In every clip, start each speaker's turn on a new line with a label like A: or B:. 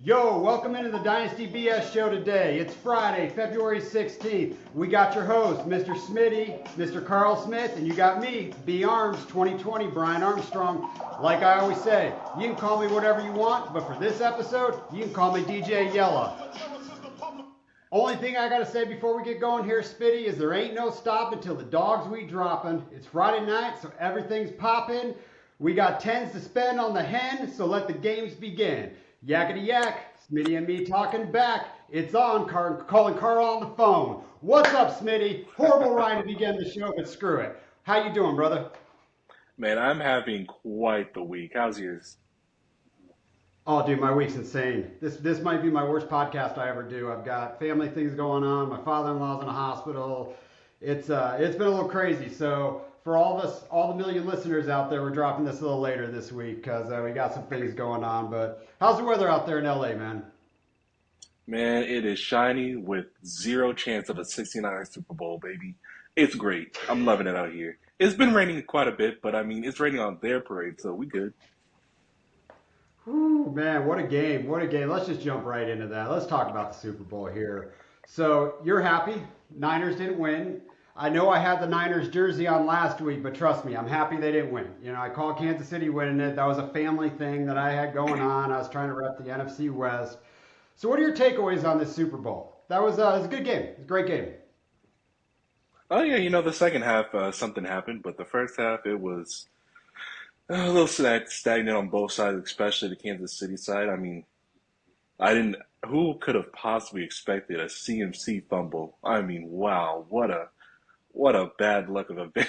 A: Yo, welcome into the Dynasty BS show today. It's Friday, February 16th. We got your host, Mr. Smitty, Mr. Carl Smith, and you got me, B Arms 2020, Brian Armstrong. Like I always say, you can call me whatever you want, but for this episode, you can call me DJ Yella. Only thing I gotta say before we get going here, Spitty, is there ain't no stopping till the dogs we dropping. It's Friday night, so everything's popping. We got tens to spend on the hen, so let the games begin. Yakety yak, Smitty and me talking back. It's on, calling Carl on the phone. What's up, Smitty? Horrible ride to begin the show, but screw it. How you doing, brother?
B: Man, I'm having quite the week. How's yours?
A: Oh, dude, my week's insane. This might be my worst podcast I ever do. I've got family things going on. My father-in-law's in a hospital. It's been a little crazy. So for all of us, all the million listeners out there, we're dropping this a little later this week because we got some things going on. But how's the weather out there in LA, man?
B: Man, it is shiny with zero chance of a 69er Super Bowl, baby. It's great. I'm loving it out here. It's been raining quite a bit, but I mean, it's raining on their parade, so we good.
A: Whew, man, what a game! What a game! Let's just jump right into that. Let's talk about the Super Bowl here. So you're happy Niners didn't win. I know I had the Niners jersey on last week, but trust me, I'm happy they didn't win. You know, I called Kansas City winning it. That was a family thing that I had going on. I was trying to rep the NFC West. So what are your takeaways on this Super Bowl? It was a good game. It was a great game.
B: Oh yeah, the second half, something happened, but the first half, it was a little stagnant on both sides, especially the Kansas City side. I mean, I didn't. Who could have possibly expected a CMC fumble? I mean, wow, what a bad luck of a day.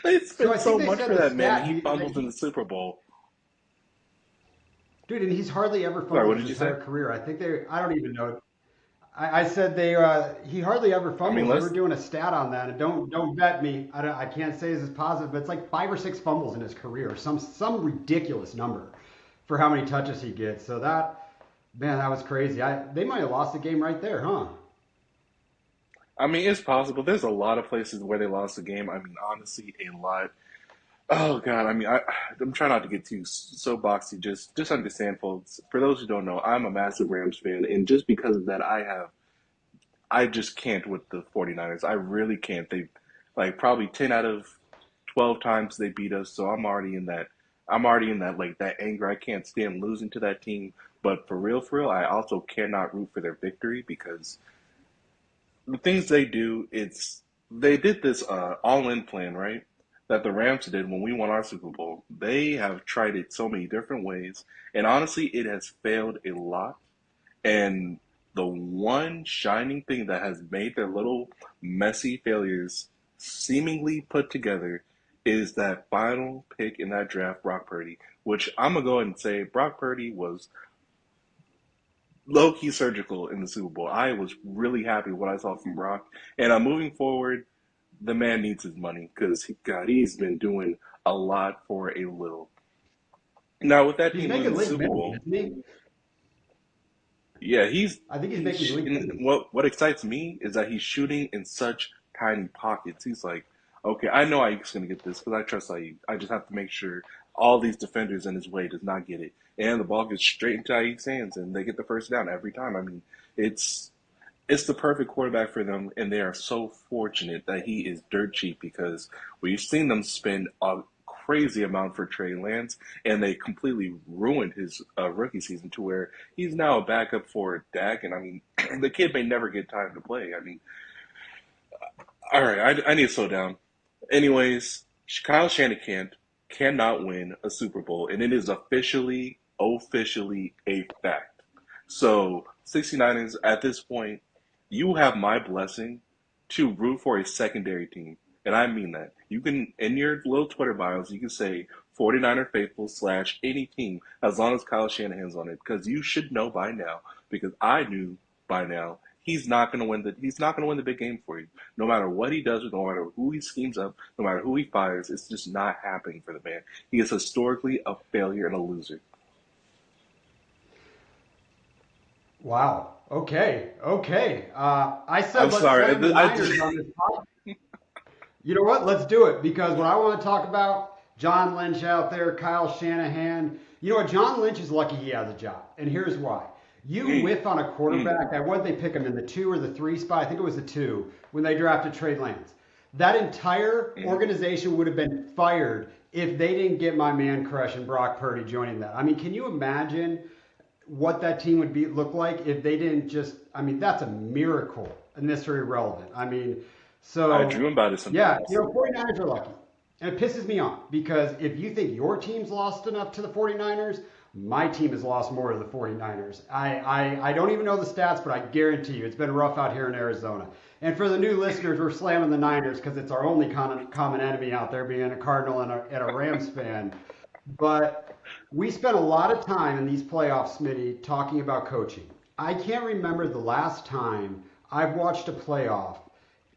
B: They
A: So I
B: spent
A: think
B: so
A: they
B: much
A: said
B: for
A: the
B: that man,
A: stat,
B: and he fumbles in the Super Bowl.
A: dude, and he's hardly ever
B: Sorry, what
A: fumbled his
B: did you say?
A: entire career. I don't even know. I said he hardly ever
B: I mean,
A: fumbles. They were
B: let's.
A: doing a stat on that, and don't bet me. I can't say this is positive, but it's like 5 or 6 fumbles in his career, some ridiculous number for how many touches he gets. So that man, that was crazy. They might have lost the game right there, huh?
B: I mean, it's possible. There's a lot of places where they lost the game. I mean, honestly, a lot. Oh God, I mean, I'm trying not to get too so boxy. Just understand, folks. For those who don't know, I'm a massive Rams fan, and just because of that, I just can't with the 49ers. I really can't. They like probably 10 out of 12 times they beat us, so I'm already in that like that anger. I can't stand losing to that team. But for real, I also cannot root for their victory because the things they do, they did this all-in plan, right? That the Rams did when we won our Super Bowl. They have tried it so many different ways, and honestly, it has failed a lot. And the one shining thing that has made their little messy failures seemingly put together is that final pick in that draft, Brock Purdy, which I'm gonna go ahead and say Brock Purdy was low key surgical in the Super Bowl. I was really happy with what I saw from Brock, and moving forward, the man needs his money because God, he's been doing a lot for a little. Now with that
A: He's
B: team losing
A: making
B: the
A: league
B: Super
A: minimum,
B: Bowl,
A: isn't he?
B: yeah,
A: I think he's making league
B: and
A: minimum.
B: what excites me is that he's shooting in such tiny pockets. He's like, okay, I know Ayuk's gonna get this because I trust Ayuk. I just have to make sure all these defenders in his way does not get it, and the ball gets straight into Ayuk's hands, and they get the first down every time. I mean, it's it's the perfect quarterback for them, and they are so fortunate that he is dirt cheap because we've seen them spend a crazy amount for Trey Lance, and they completely ruined his rookie season to where he's now a backup for Dak, and I mean, the kid may never get time to play. I mean, all right, I need to slow down. Anyways, Kyle Shanahan cannot win a Super Bowl, and it is officially a fact. So, 69ers, at this point, you have my blessing to root for a secondary team. And I mean that. You can, in your little Twitter bios, you can say 49er faithful slash any team as long as Kyle Shanahan's on it. Because you should know by now, because I knew by now, he's not gonna win the big game for you. No matter what he does, no matter who he schemes up, no matter who he fires, it's just not happening for the man. He is historically a failure and a loser.
A: Wow. Okay. Okay. I
B: I'm
A: said let's
B: sorry.
A: send the Niners on this podcast. You know what? Let's do it because what I want to talk about. John Lynch out there, Kyle Shanahan. You know what? John Lynch is lucky he has a job, and here's why. You
B: Mm,
A: whiff on a
B: mm.
A: quarterback. What did they pick him in the 2 or the 3 spot? I think it was the 2 when they drafted Trey Lance. That entire
B: Mhm.
A: organization would have been fired if they didn't get my man Crush and Brock Purdy joining that. I mean, can you imagine what that team would look like if they didn't just? I mean, that's a miracle, and this are irrelevant. I mean,
B: I
A: so
B: dream about it
A: yeah,
B: sometimes.
A: 49ers are lucky. And it pisses me off because if you think your team's lost enough to the 49ers, my team has lost more to the 49ers. I don't even know the stats, but I guarantee you it's been rough out here in Arizona. And for the new listeners, we're slamming the Niners because it's our only common enemy out there, being a Cardinal and a Rams fan. But we spent a lot of time in these playoffs, Smitty, talking about coaching. I can't remember the last time I've watched a playoff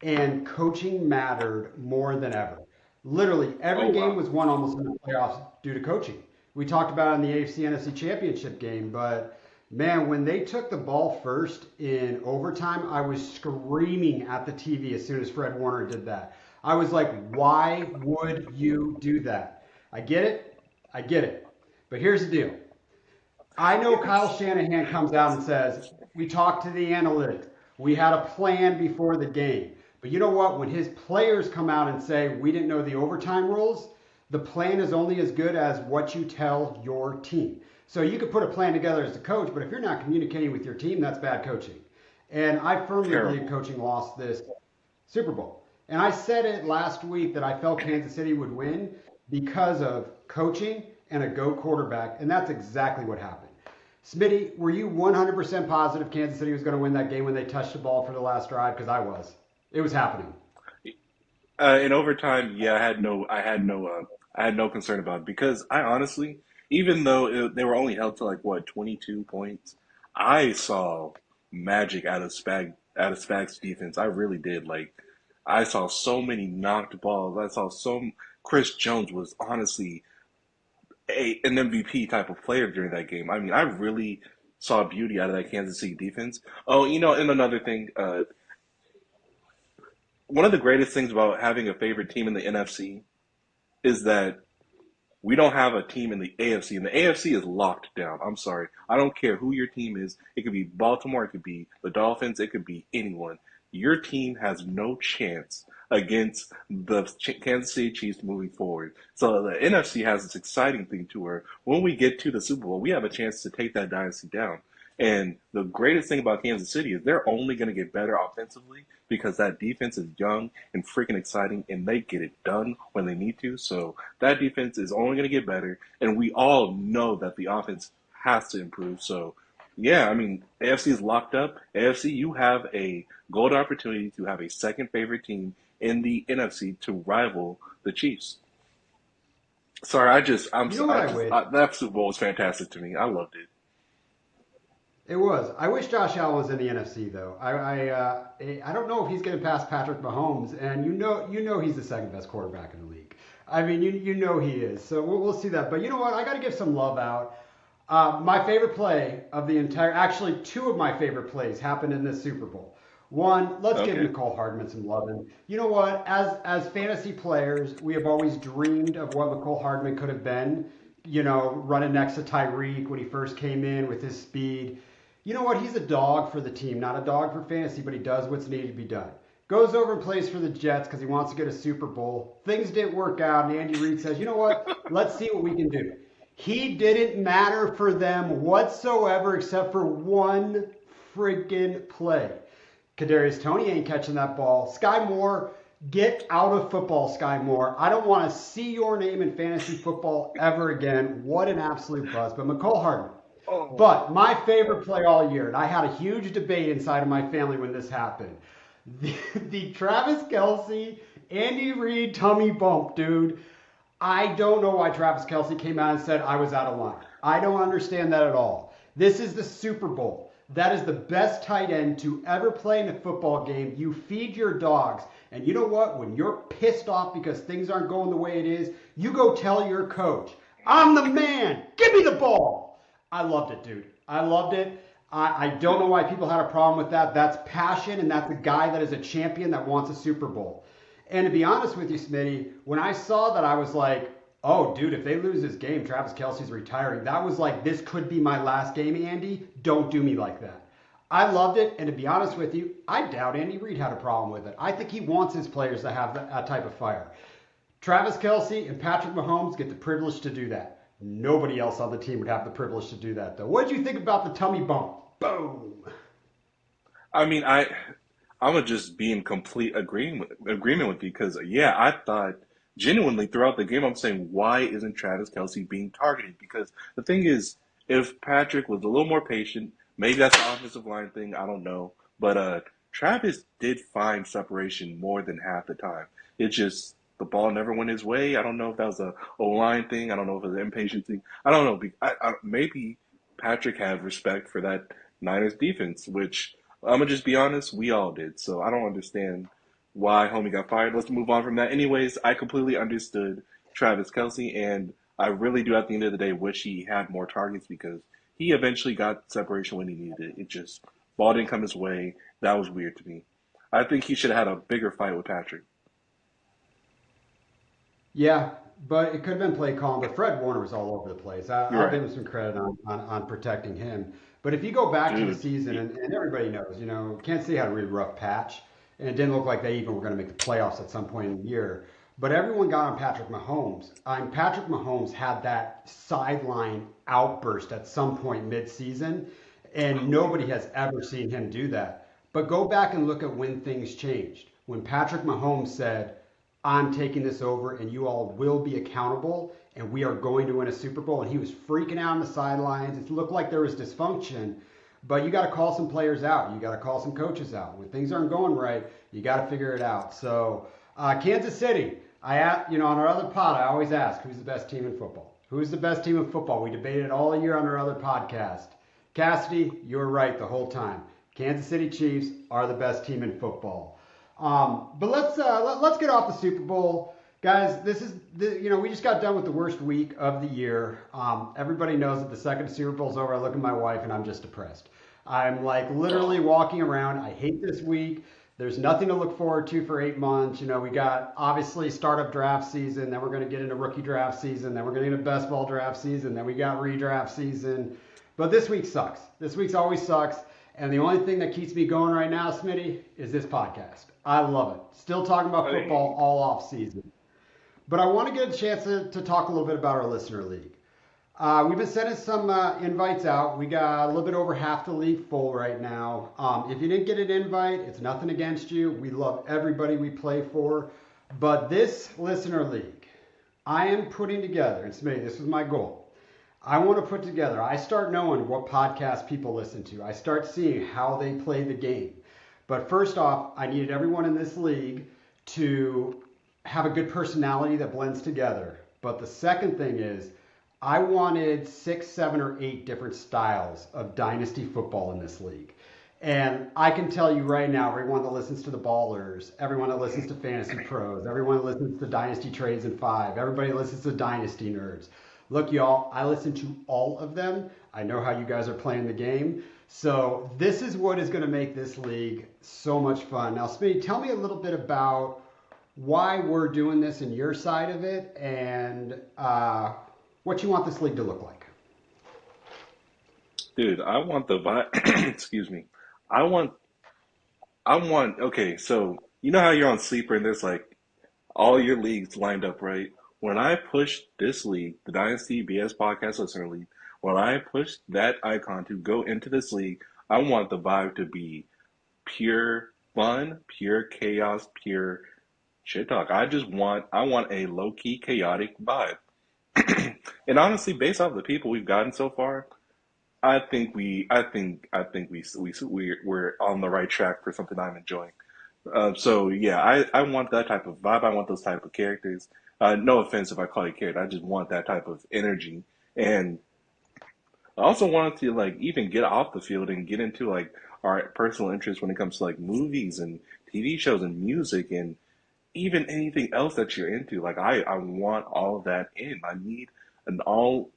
A: and coaching mattered more than ever. Literally,
B: Oh
A: every game
B: wow.
A: was won almost in the playoffs due to coaching. We talked about it in the AFC NFC Championship game, but man, when they took the ball first in overtime, I was screaming at the TV as soon as Fred Warner did that. I was like, why would you do that? I get it. I get it. But here's the deal. I know Kyle
B: It's
A: Shanahan comes out and says, we talked to the analytics. We had a plan before the game. But you know what? When his players come out and say, we didn't know the overtime rules, the plan is only as good as what you tell your team. So you could put a plan together as a coach, but if you're not communicating with your team, that's bad coaching. And I firmly believe
B: terrible.
A: coaching lost this Super Bowl. And I said it last week that I felt Kansas City would win because of coaching and a go quarterback, and that's exactly what happened. Smitty, were you 100% positive Kansas City was going to win that game when they touched the ball for the last drive? Because I was. It was happening.
B: In overtime, yeah, I had no concern about it because I honestly, even though they were only held to like what 22 points, I saw magic out of Spag's defense. I really did. Like, I saw so many knocked balls. I saw so Chris Jones was honestly an MVP type of player during that game. I mean, I really saw beauty out of that Kansas City defense. Oh, and another thing, one of the greatest things about having a favorite team in the NFC is that we don't have a team in the AFC, and the AFC is locked down. I'm sorry. I don't care who your team is. It could be Baltimore, it could be the Dolphins, it could be anyone. Your team has no chance against the Kansas City Chiefs moving forward. So the NFC has this exciting thing to where when we get to the Super Bowl, we have a chance to take that dynasty down. And the greatest thing about Kansas City is they're only going to get better offensively because that defense is young and freaking exciting, and they get it done when they need to. So that defense is only going to get better, and we all know that the offense has to improve. So, yeah, I mean, AFC is locked up. AFC, you have a golden opportunity to have a second favorite team in the NFC to rival the Chiefs. Sorry,
A: You know what I wish?
B: that Super Bowl was fantastic to me. I loved it.
A: It was. I wish Josh Allen was in the NFC though. I don't know if he's going to pass Patrick Mahomes, and you know he's the second best quarterback in the league. I mean, you know he is. So we'll see that. But you know what? I got to give some love out. My favorite play of the entire, actually two of my favorite plays happened in this Super Bowl. One, let's give
B: Okay.
A: Nicole Hardman some love. And you know what? As fantasy players, we have always dreamed of what Nicole Hardman could have been. You know, running next to Tyreek when he first came in with his speed. You know what? He's a dog for the team, not a dog for fantasy, but he does what's needed to be done. Goes over and plays for the Jets because he wants to get a Super Bowl. Things didn't work out, and Andy Reid says, you know what? Let's see what we can do. He didn't matter for them whatsoever except for one freaking play. Kadarius Toney ain't catching that ball. Sky Moore, get out of football, Sky Moore. I don't want to see your name in fantasy football ever again. What an absolute buzz. But McCole Hardman.
B: Oh,
A: But my favorite play all year, and I had a huge debate inside of my family when this happened. The Travis Kelsey, Andy Reid tummy bump, dude. I don't know why Travis Kelsey came out and said I was out of line. I don't understand that at all. This is the Super Bowl. That is the best tight end to ever play in a football game. You feed your dogs. And you know what? When you're pissed off because things aren't going the way it is, you go tell your coach, I'm the man. Give me the ball. I loved it, dude. I loved it. I don't know why people had a problem with that. That's passion, and that's a guy that is a champion that wants a Super Bowl. And to be honest with you, Smitty, when I saw that, I was like, Oh, dude, if they lose this game, Travis Kelsey's retiring. That was like, this could be my last game, Andy. Don't do me like that. I loved it, and to be honest with you, I doubt Andy Reid had a problem with it. I think he wants his players to have that type of fire. Travis Kelsey and Patrick Mahomes get the privilege to do that. Nobody else on the team would have the privilege to do that, though. What did you think about the tummy bump? Boom.
B: I mean, I'm gonna just be in complete agreement with you because yeah, I thought genuinely throughout the game, I'm saying why isn't Travis Kelsey being targeted? Because the thing is, if Patrick was a little more patient, maybe that's the offensive line thing. I don't know, but Travis did find separation more than half the time. It just the ball never went his way. I don't know if that was a O line thing. I don't know if it was an impatient thing. I don't know. Maybe Patrick had respect for that Niners defense, which I'm gonna just be honest, we all did. So I don't understand why homie got fired. Let's move on from that. Anyways, I completely understood Travis Kelsey, and I really do at the end of the day wish he had more targets because he eventually got separation when he needed it. It just ball didn't come his way. That was weird to me. I think he should have had a bigger fight with Patrick.
A: Yeah, but it could have been play calling. But Fred Warner was all over the place.
B: You're
A: I'll
B: right,
A: give him some credit on protecting him. But if you go back to the
B: dude.
A: season, and everybody knows, Kansas City had a really rough patch, and it didn't look like they even were going to make the playoffs at some point in the year. But everyone got on Patrick Mahomes. Patrick Mahomes had that sideline outburst at some point mid-season, and nobody has ever seen him do that. But go back and look at when things changed. When Patrick Mahomes said, I'm taking this over and you all will be accountable and we are going to win a Super Bowl. And he was freaking out on the sidelines. It looked like there was dysfunction, but you got to call some players out. You got to call some coaches out. When things aren't going right, you got to figure it out. So, Kansas City, on our other pod, I always ask, who's the best team in football? Who's the best team in football? We debated it all year on our other podcast. Cassidy, you were right the whole time. Kansas City Chiefs are the best team in football. But let's get off the Super Bowl, guys. We just got done with the worst week of the year. Everybody knows that the second Super Bowl's over. I look at my wife and I'm just depressed. I'm like literally walking around. I hate this week. There's nothing to look forward to for 8 months. We got obviously startup draft season. Then we're going to get into rookie draft season. Then we're going to get into best ball draft season. Then we got redraft season. But this week sucks. This week's always sucks. And the only thing that keeps me going right now, Smitty, is this podcast. I love it. Still talking about football all off season. But I want to get a chance to talk a little bit about our listener league. We've been sending some invites out. We got a little bit over half the league full right now. If you didn't get an invite, it's nothing against you. We love everybody we play for. But this listener league, I am putting together, and Smitty, this was my goal. I want to put together, I start knowing what podcasts people listen to. I start seeing how they play the game. But first off, I needed everyone in this league to have a good personality that blends together. But the second thing is, I wanted 6, 7, or 8 different styles of dynasty football in this league. And I can tell you right now, everyone that listens to the Ballers, everyone that listens to Fantasy Pros, everyone that listens to Dynasty Trades in 5, everybody listens to Dynasty Nerds. Look, y'all, I listen to all of them. I know how you guys are playing the game. So this is what is going to make this league so much fun. Now, Smitty, tell me a little bit about why we're doing this and your side of it and what you want this league to look like.
B: Dude, I want the vibe. Excuse me. I want. Okay, so you know how you're on Sleeper and there's like all your leagues lined up, right? When I push this league, the Dynasty BS Podcast Listener League, when I push that icon to go into this league, I want the vibe to be pure fun, pure chaos, pure shit talk. I want a low key chaotic vibe. And honestly, based off the people we've gotten so far, we're on the right track for something I'm enjoying. So yeah, I want that type of vibe. I want those type of characters. No offense if I call you character. I just want that type of energy. And I also wanted to like even get off the field and get into like our personal interests when it comes to like movies and TV shows and music and even anything else that you're into. Like I want all of that in. I need an all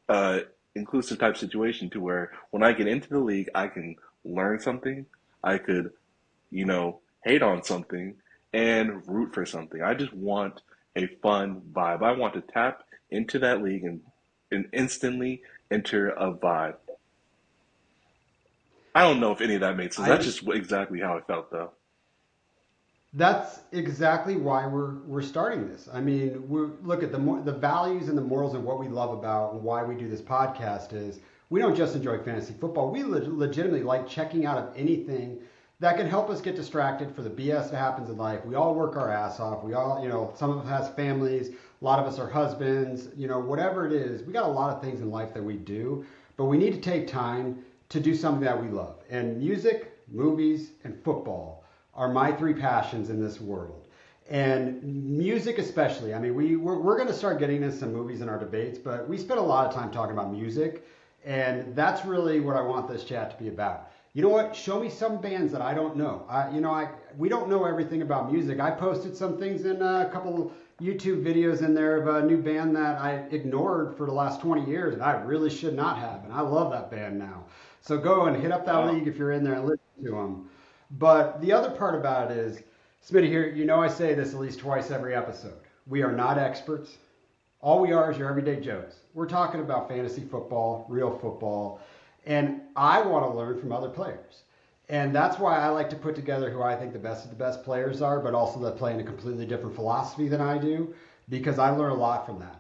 B: uh inclusive type situation to where when I get into the league I can learn something. I could hate on something and root for something. I just want a fun vibe. I want to tap into that league and instantly enter a vibe. I don't know if any of that made sense. That's
A: I
B: just exactly how I felt, though.
A: That's exactly why we're starting this. I mean, look at the values and the morals and what we love about and why we do this podcast is we don't just enjoy fantasy football. We legitimately like checking out of anything that can help us get distracted for the BS that happens in life. We all work our ass off. We all, some of us has families, a lot of us are husbands, whatever it is. We got a lot of things in life that we do, but we need to take time to do something that we love. And music, movies, and football are my three passions in this world. And music especially. I mean, we're going to start getting into some movies in our debates, but we spend a lot of time talking about music, and that's really what I want this chat to be about. You know what? Show me some bands that I don't know. We don't know everything about music. I posted some things in a couple YouTube videos in there of a new band that I ignored for the last 20 years, and I really should not have. And I love that band now. So go and hit up that
B: Wow.
A: league if you're in there and listen to them. But the other part about it is, Smitty, here, I say this at least twice every episode. We are not experts. All we are is your everyday Joes. We're talking about fantasy football, real football, and I want to learn from other players. And that's why I like to put together who I think the best of the best players are, but also that play in a completely different philosophy than I do, because I learn a lot from that.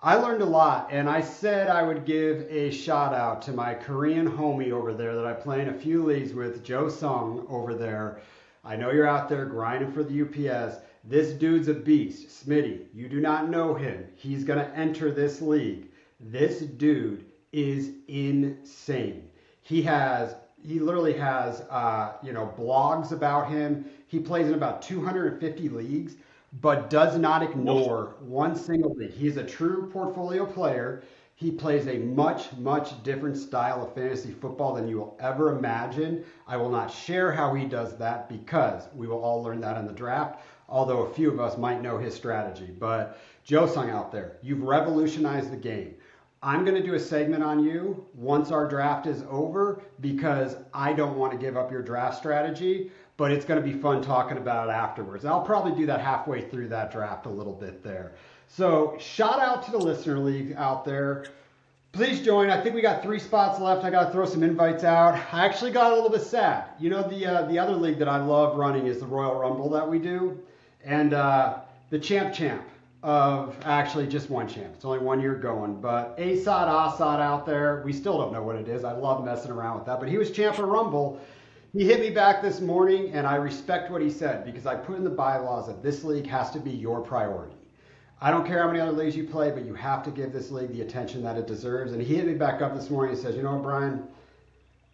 A: I learned a lot, and I said I would give a shout out to my Korean homie over there that I play in a few leagues with, Joe Sung over there. I know you're out there grinding for the UPS. This dude's a beast. Smitty, you do not know him. He's going to enter this league. This dude is insane. He literally has, blogs about him. He plays in about 250 leagues, but does not ignore one single league. He's a true portfolio player. He plays a much, much different style of fantasy football than you will ever imagine. I will not share how he does that because we will all learn that in the draft, although a few of us might know his strategy. But Joe Sung out there, you've revolutionized the game. I'm going to do a segment on you once our draft is over because I don't want to give up your draft strategy, but it's going to be fun talking about it afterwards. I'll probably do that halfway through that draft a little bit there. So shout out to the listener league out there. Please join. I think we got 3 spots left. I got to throw some invites out. I actually got a little bit sad. The other league that I love running is the Royal Rumble that we do. And the champ of actually just one champ. It's only 1 year going. But Asad out there, we still don't know what it is. I love messing around with that. But he was champ of Rumble. He hit me back this morning, and I respect what he said because I put in the bylaws that this league has to be your priority. I don't care how many other leagues you play, but you have to give this league the attention that it deserves. And he hit me back up this morning and says, you know what, Brian,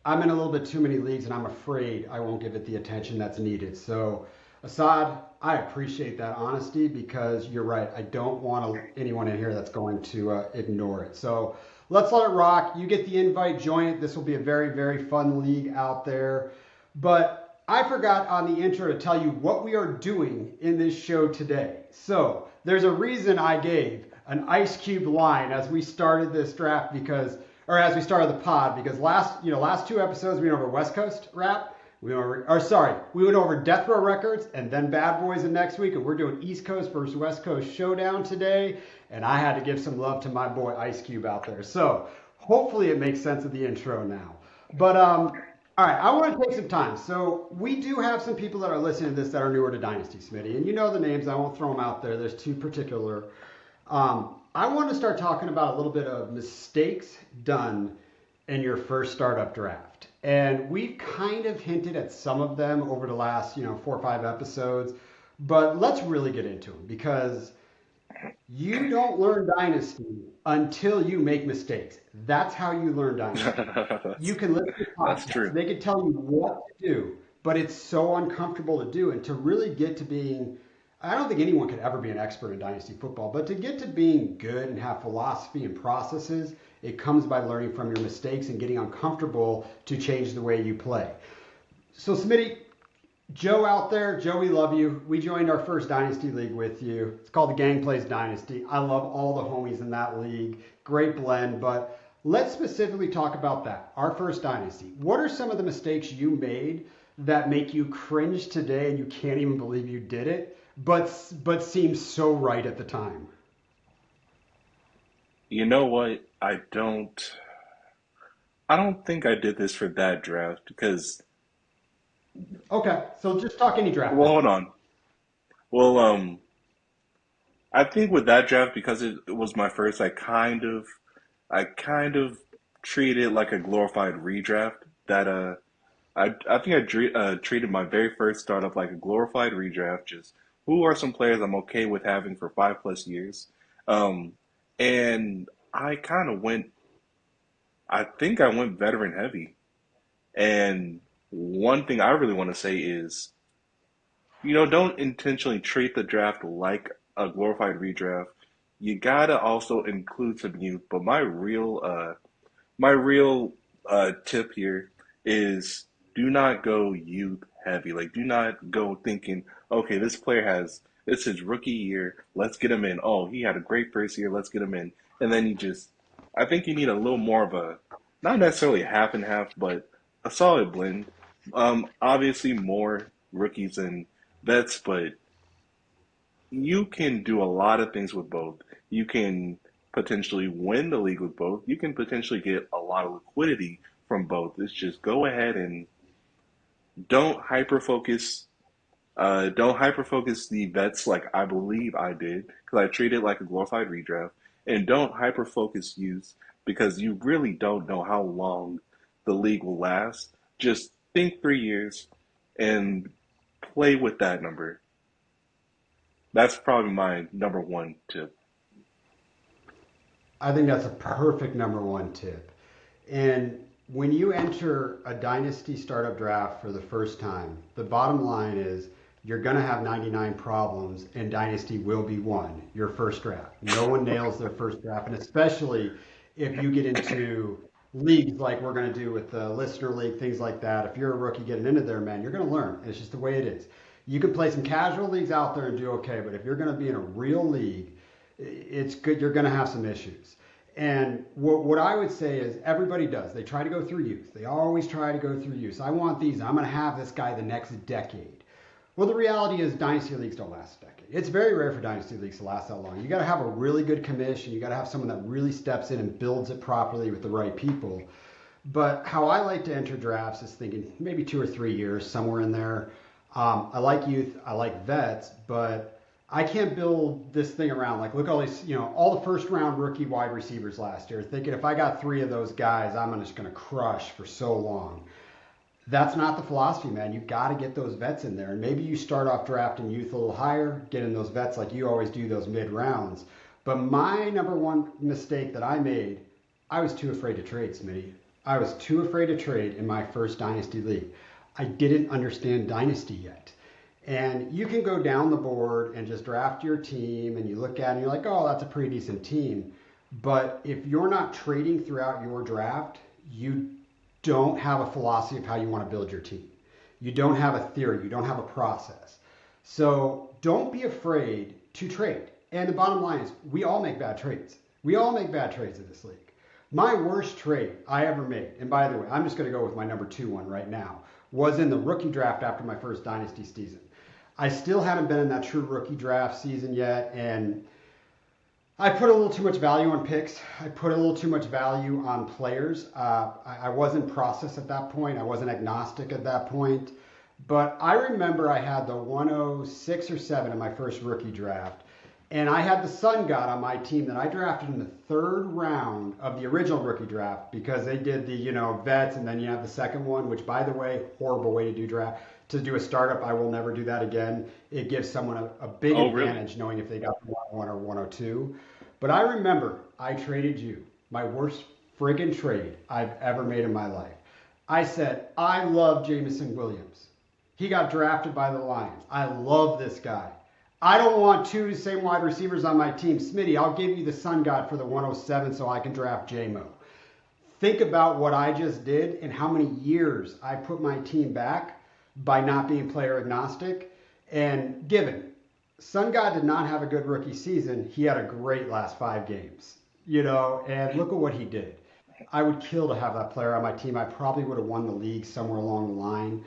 A: I'm in a little bit too many leagues, and I'm afraid I won't give it the attention that's needed. So, Assad, I appreciate that honesty because you're right. I don't want anyone in here that's going to ignore it. So let's let it rock. You get the invite, join it. This will be a very, very fun league out there. But I forgot on the intro to tell you what we are doing in this show today. So there's a reason I gave an Ice Cube line as we started this draft as we started the pod, because last 2 episodes we went over West Coast rap. We went over Death Row Records and then Bad Boys the next week, and we're doing East Coast versus West Coast showdown today. And I had to give some love to my boy Ice Cube out there. So hopefully it makes sense of the intro now. But all right, I want to take some time. So we do have some people that are listening to this that are newer to Dynasty, Smitty, and you know the names. I won't throw them out there. There's 2 particular. I want to start talking about a little bit of mistakes done in your first startup draft. And we've kind of hinted at some of them over the last, 4 or 5 episodes, but let's really get into them because you don't learn Dynasty until you make mistakes. That's how you learn Dynasty. You can listen to
B: That's
A: podcasts.
B: true.
A: They can tell you what to do, but it's so uncomfortable to do. And to really get to being, I don't think anyone could ever be an expert in Dynasty football, but to get to being good and have philosophy and processes, it comes by learning from your mistakes and getting uncomfortable to change the way you play. So, Smitty, Joe out there, Joe, we love you. We joined our first Dynasty League with you. It's called the Gang Plays Dynasty. I love all the homies in that league. Great blend, but let's specifically talk about that. Our first Dynasty. What are some of the mistakes you made that make you cringe today and you can't even believe you did it? but seems so right at the time.
B: You know what? I don't think I did this for that draft because,
A: Okay, so just talk any draft
B: well,
A: then.
B: hold on. Well, I think with that draft because it was my first, I kind of treated it like a glorified redraft. I think treated my very first startup like a glorified redraft. Just who are some players I'm okay with having for 5 plus years, um, and I kind of went. I think I went veteran heavy. And one thing I really want to say is, don't intentionally treat the draft like a glorified redraft. You gotta also include some youth. But my real tip here is do not go youth heavy. Like, do not go thinking, okay, this is his rookie year. Let's get him in. Oh, he had a great first year. Let's get him in. And then I think you need a little more of not necessarily half and half, but a solid blend. Obviously more rookies and vets, but you can do a lot of things with both. You can potentially win the league with both. You can potentially get a lot of liquidity from both. It's just go ahead and don't hyper focus. Don't hyper focus the vets like I believe I did because I treat it like a glorified redraft, and don't hyper focus youth because you really don't know how long the league will last. Just think 3 years and play with that number. That's probably my number one tip.
A: I think that's a perfect number one tip. And when you enter a dynasty startup draft for the first time, the bottom line is you're going to have 99 problems, and dynasty will be one, your first draft. No one nails their first draft, and especially if you get into leagues like we're going to do with the listener league, things like that. If you're a rookie getting into there, man, you're going to learn. It's just the way it is. You can play some casual leagues out there and do okay, but if you're going to be in a real league, it's good. You're going to have some issues. And what I would say is everybody does. They try to go through youth. They always try to go through youth. I want these. I'm going to have this guy the next decade. Well, the reality is dynasty leagues don't last a decade. It's very rare for dynasty leagues to last that long. You got to have a really good commission. You got to have someone that really steps in and builds it properly with the right people. But how I like to enter drafts is thinking maybe 2 or 3 years, somewhere in there. I like youth. I like vets, but I can't build this thing around like look all these all the first round rookie wide receivers last year. Thinking if I got three of those guys, I'm just going to crush for so long. That's not the philosophy, man. You've got to get those vets in there, and maybe you start off drafting youth a little higher, getting those vets like you always do those mid rounds. But my number one mistake that I made, I was too afraid to trade, Smitty. I was too afraid to trade in my first dynasty league. I didn't understand dynasty yet. And you can go down the board and just draft your team and you look at it and you're like, oh, that's a pretty decent team. But if you're not trading throughout your draft, you don't have a philosophy of how you want to build your team. You don't have a theory. You don't have a process. So don't be afraid to trade. And the bottom line is we all make bad trades. We all make bad trades in this league. My worst trade I ever made, and by the way, I'm just going to go with my number two one right now, was in the rookie draft after my first dynasty season. I still haven't been in that true rookie draft season yet, and I put a little too much value on picks. I put a little too much value on players. I wasn't process at that point. I wasn't agnostic at that point. But I remember I had the 106 or 7 in my first rookie draft. And I had the Sun God on my team that I drafted in the third round of the original rookie draft because they did the, vets and then you have the second one, which by the way, horrible way to do draft. To do a startup, I will never do that again. It gives someone a big
B: Oh, really?
A: advantage knowing if they got 101 or 102. But I remember I traded you, my worst friggin' trade I've ever made in my life. I said, I love Jameson Williams. He got drafted by the Lions. I love this guy. I don't want two same wide receivers on my team. Smitty, I'll give you the Sun God for the 107 so I can draft J-Mo. Think about what I just did and how many years I put my team back by not being player agnostic. And given, Sun God did not have a good rookie season, he had a great last 5 games. And look at what he did. I would kill to have that player on my team. I probably would have won the league somewhere along the line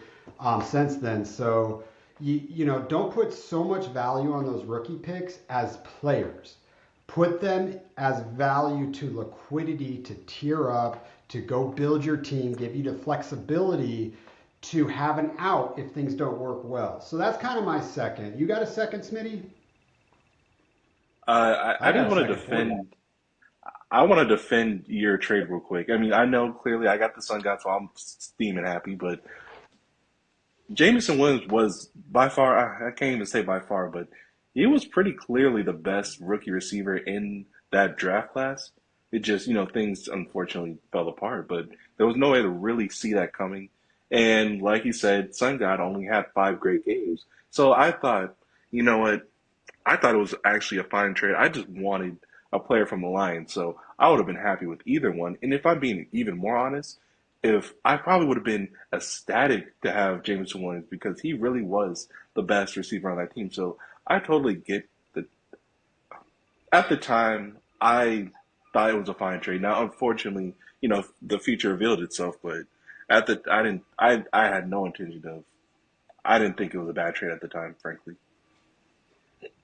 A: since then. So, don't put so much value on those rookie picks as players. Put them as value to liquidity to tier up, to go build your team, give you the flexibility to have an out if things don't work well. So that's kind of my second. You got a second, Smitty?
B: I
A: I
B: just
A: got a
B: want to
A: second for you.
B: defend. I want to defend your trade real quick. I mean, I know clearly I got the Sun God, so I'm steaming happy. But Jameson Williams was by far, I can't even say by far, but he was pretty clearly the best rookie receiver in that draft class. It just, things unfortunately fell apart, but there was no way to really see that coming. And like you said, Sun God only had 5 great games. So I thought, you know what? I thought it was actually a fine trade. I just wanted a player from the Lions, so I would have been happy with either one. And if I'm being even more honest, if I probably would have been ecstatic to have Jameson Williams because he really was the best receiver on that team. So I totally get the. At the time, I thought it was a fine trade. Now, unfortunately, the future revealed itself. But I didn't. I had no intention of. I didn't think it was a bad trade at the time, frankly.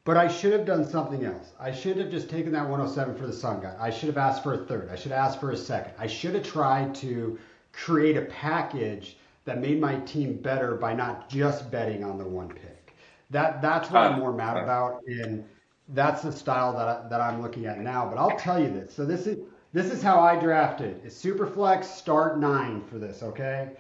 A: But I should have done something else. I should have just taken that 107 for the Sun God. I should have asked for a third. I should have asked for a second. I should have tried to create a package that made my team better by not just betting on the one pick. That's what I'm
B: Uh,
A: more mad
B: uh,
A: about, and that's the style that I'm looking at now. But I'll tell you this. So this is how I drafted. It's Superflex start nine for this. Okay,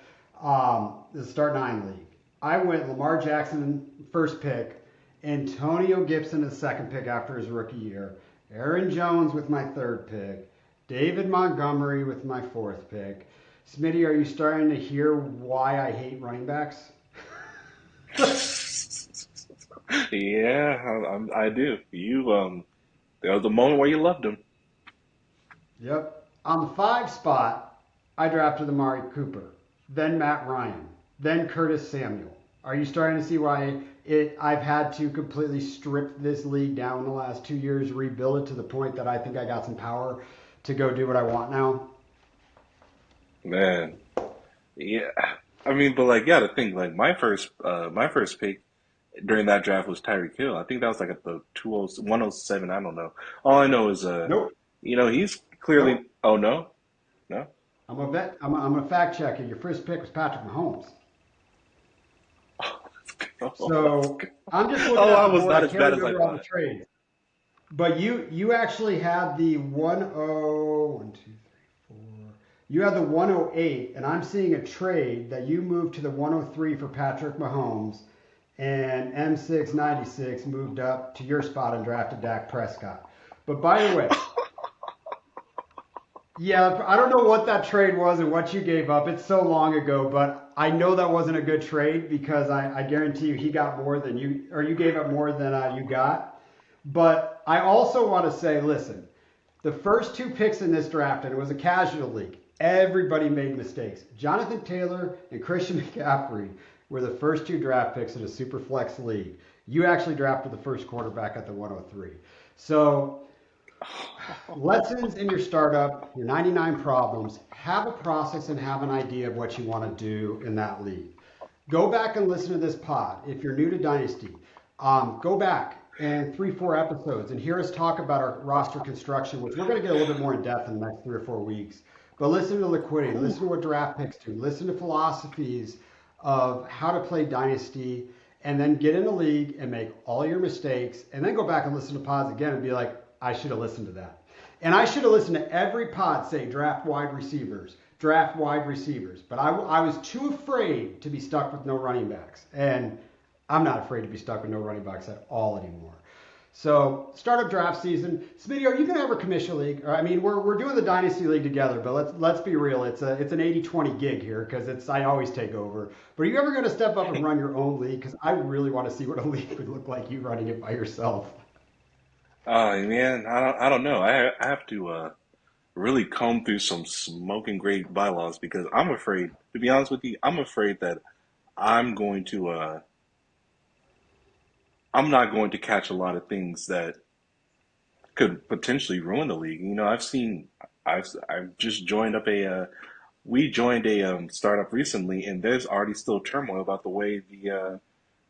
A: the start nine league. I went Lamar Jackson first pick, Antonio Gibson the second pick after his rookie year, Aaron Jones with my third pick, David Montgomery with my fourth pick. Smitty, are you starting to hear why I hate running backs?
B: yeah, I do. There was a moment where you loved him.
A: Yep. On the five spot, I drafted Amari Cooper, then Matt Ryan, then Curtis Samuel. Are you starting to see why I've had to completely strip this league down in the last 2 years, rebuild it to the point that I think I got some power to go do what I want now?
B: Man, yeah. I mean, but like, yeah, the thing, like my first pick during that draft was Tyreek Hill. I think that was like at the 20 107. I don't know. All I know is,
A: Nope.
B: he's
A: Nope.
B: clearly. Oh no, no.
A: I'm a vet. I'm a fact checker. Your first pick was Patrick Mahomes.
B: Oh, let's
A: So
B: go.
A: I'm just looking
B: Oh,
A: at
B: I
A: the
B: was
A: board.
B: not
A: I
B: as
A: can't
B: bad as I
A: remember all the
B: thought.
A: trades. But you actually had the 1, 2, 3, 4. You had the 108, and I'm seeing a trade that you moved to the 103 for Patrick Mahomes, and M696 moved up to your spot and drafted Dak Prescott. But by the way, yeah, I don't know what that trade was and what you gave up. It's so long ago, but I know that wasn't a good trade because I guarantee you he got more than you, or you gave up more than you got. But I also want to say, listen, the first two picks in this draft, and it was a casual league, everybody made mistakes. Jonathan Taylor and Christian McCaffrey were the first two draft picks in a super flex league. You actually drafted the first quarterback at the 103. So lessons in your startup, your 99 problems, have a process and have an idea of what you want to do in that league. Go back and listen to this pod. If you're new to Dynasty, go back and 3, 4 episodes and hear us talk about our roster construction, which we're going to get a little bit more in depth in the next 3 or 4 weeks. But listen to liquidity, listen to what draft picks do, listen to philosophies of how to play Dynasty, and then get in the league and make all your mistakes, and then go back and listen to pods again and be like, I should have listened to that. And I should have listened to every pod say draft wide receivers, draft wide receivers. But I was too afraid to be stuck with no running backs. And I'm not afraid to be stuck with no running backs at all anymore. So startup draft season. Smitty, are you going to ever commission a league? I mean, we're doing the Dynasty League together, but let's be real. It's an 80-20 gig here because it's I always take over. But are you ever going to step up and run your own league? Because I really want to see what a league would look like you running it by yourself.
B: Oh man, I don't know. I have to really comb through some smoking great bylaws because I'm afraid. To be honest with you, I'm afraid that I'm going to I'm not going to catch a lot of things that could potentially ruin the league. I've just joined up we joined a startup recently, and there's already still turmoil about the way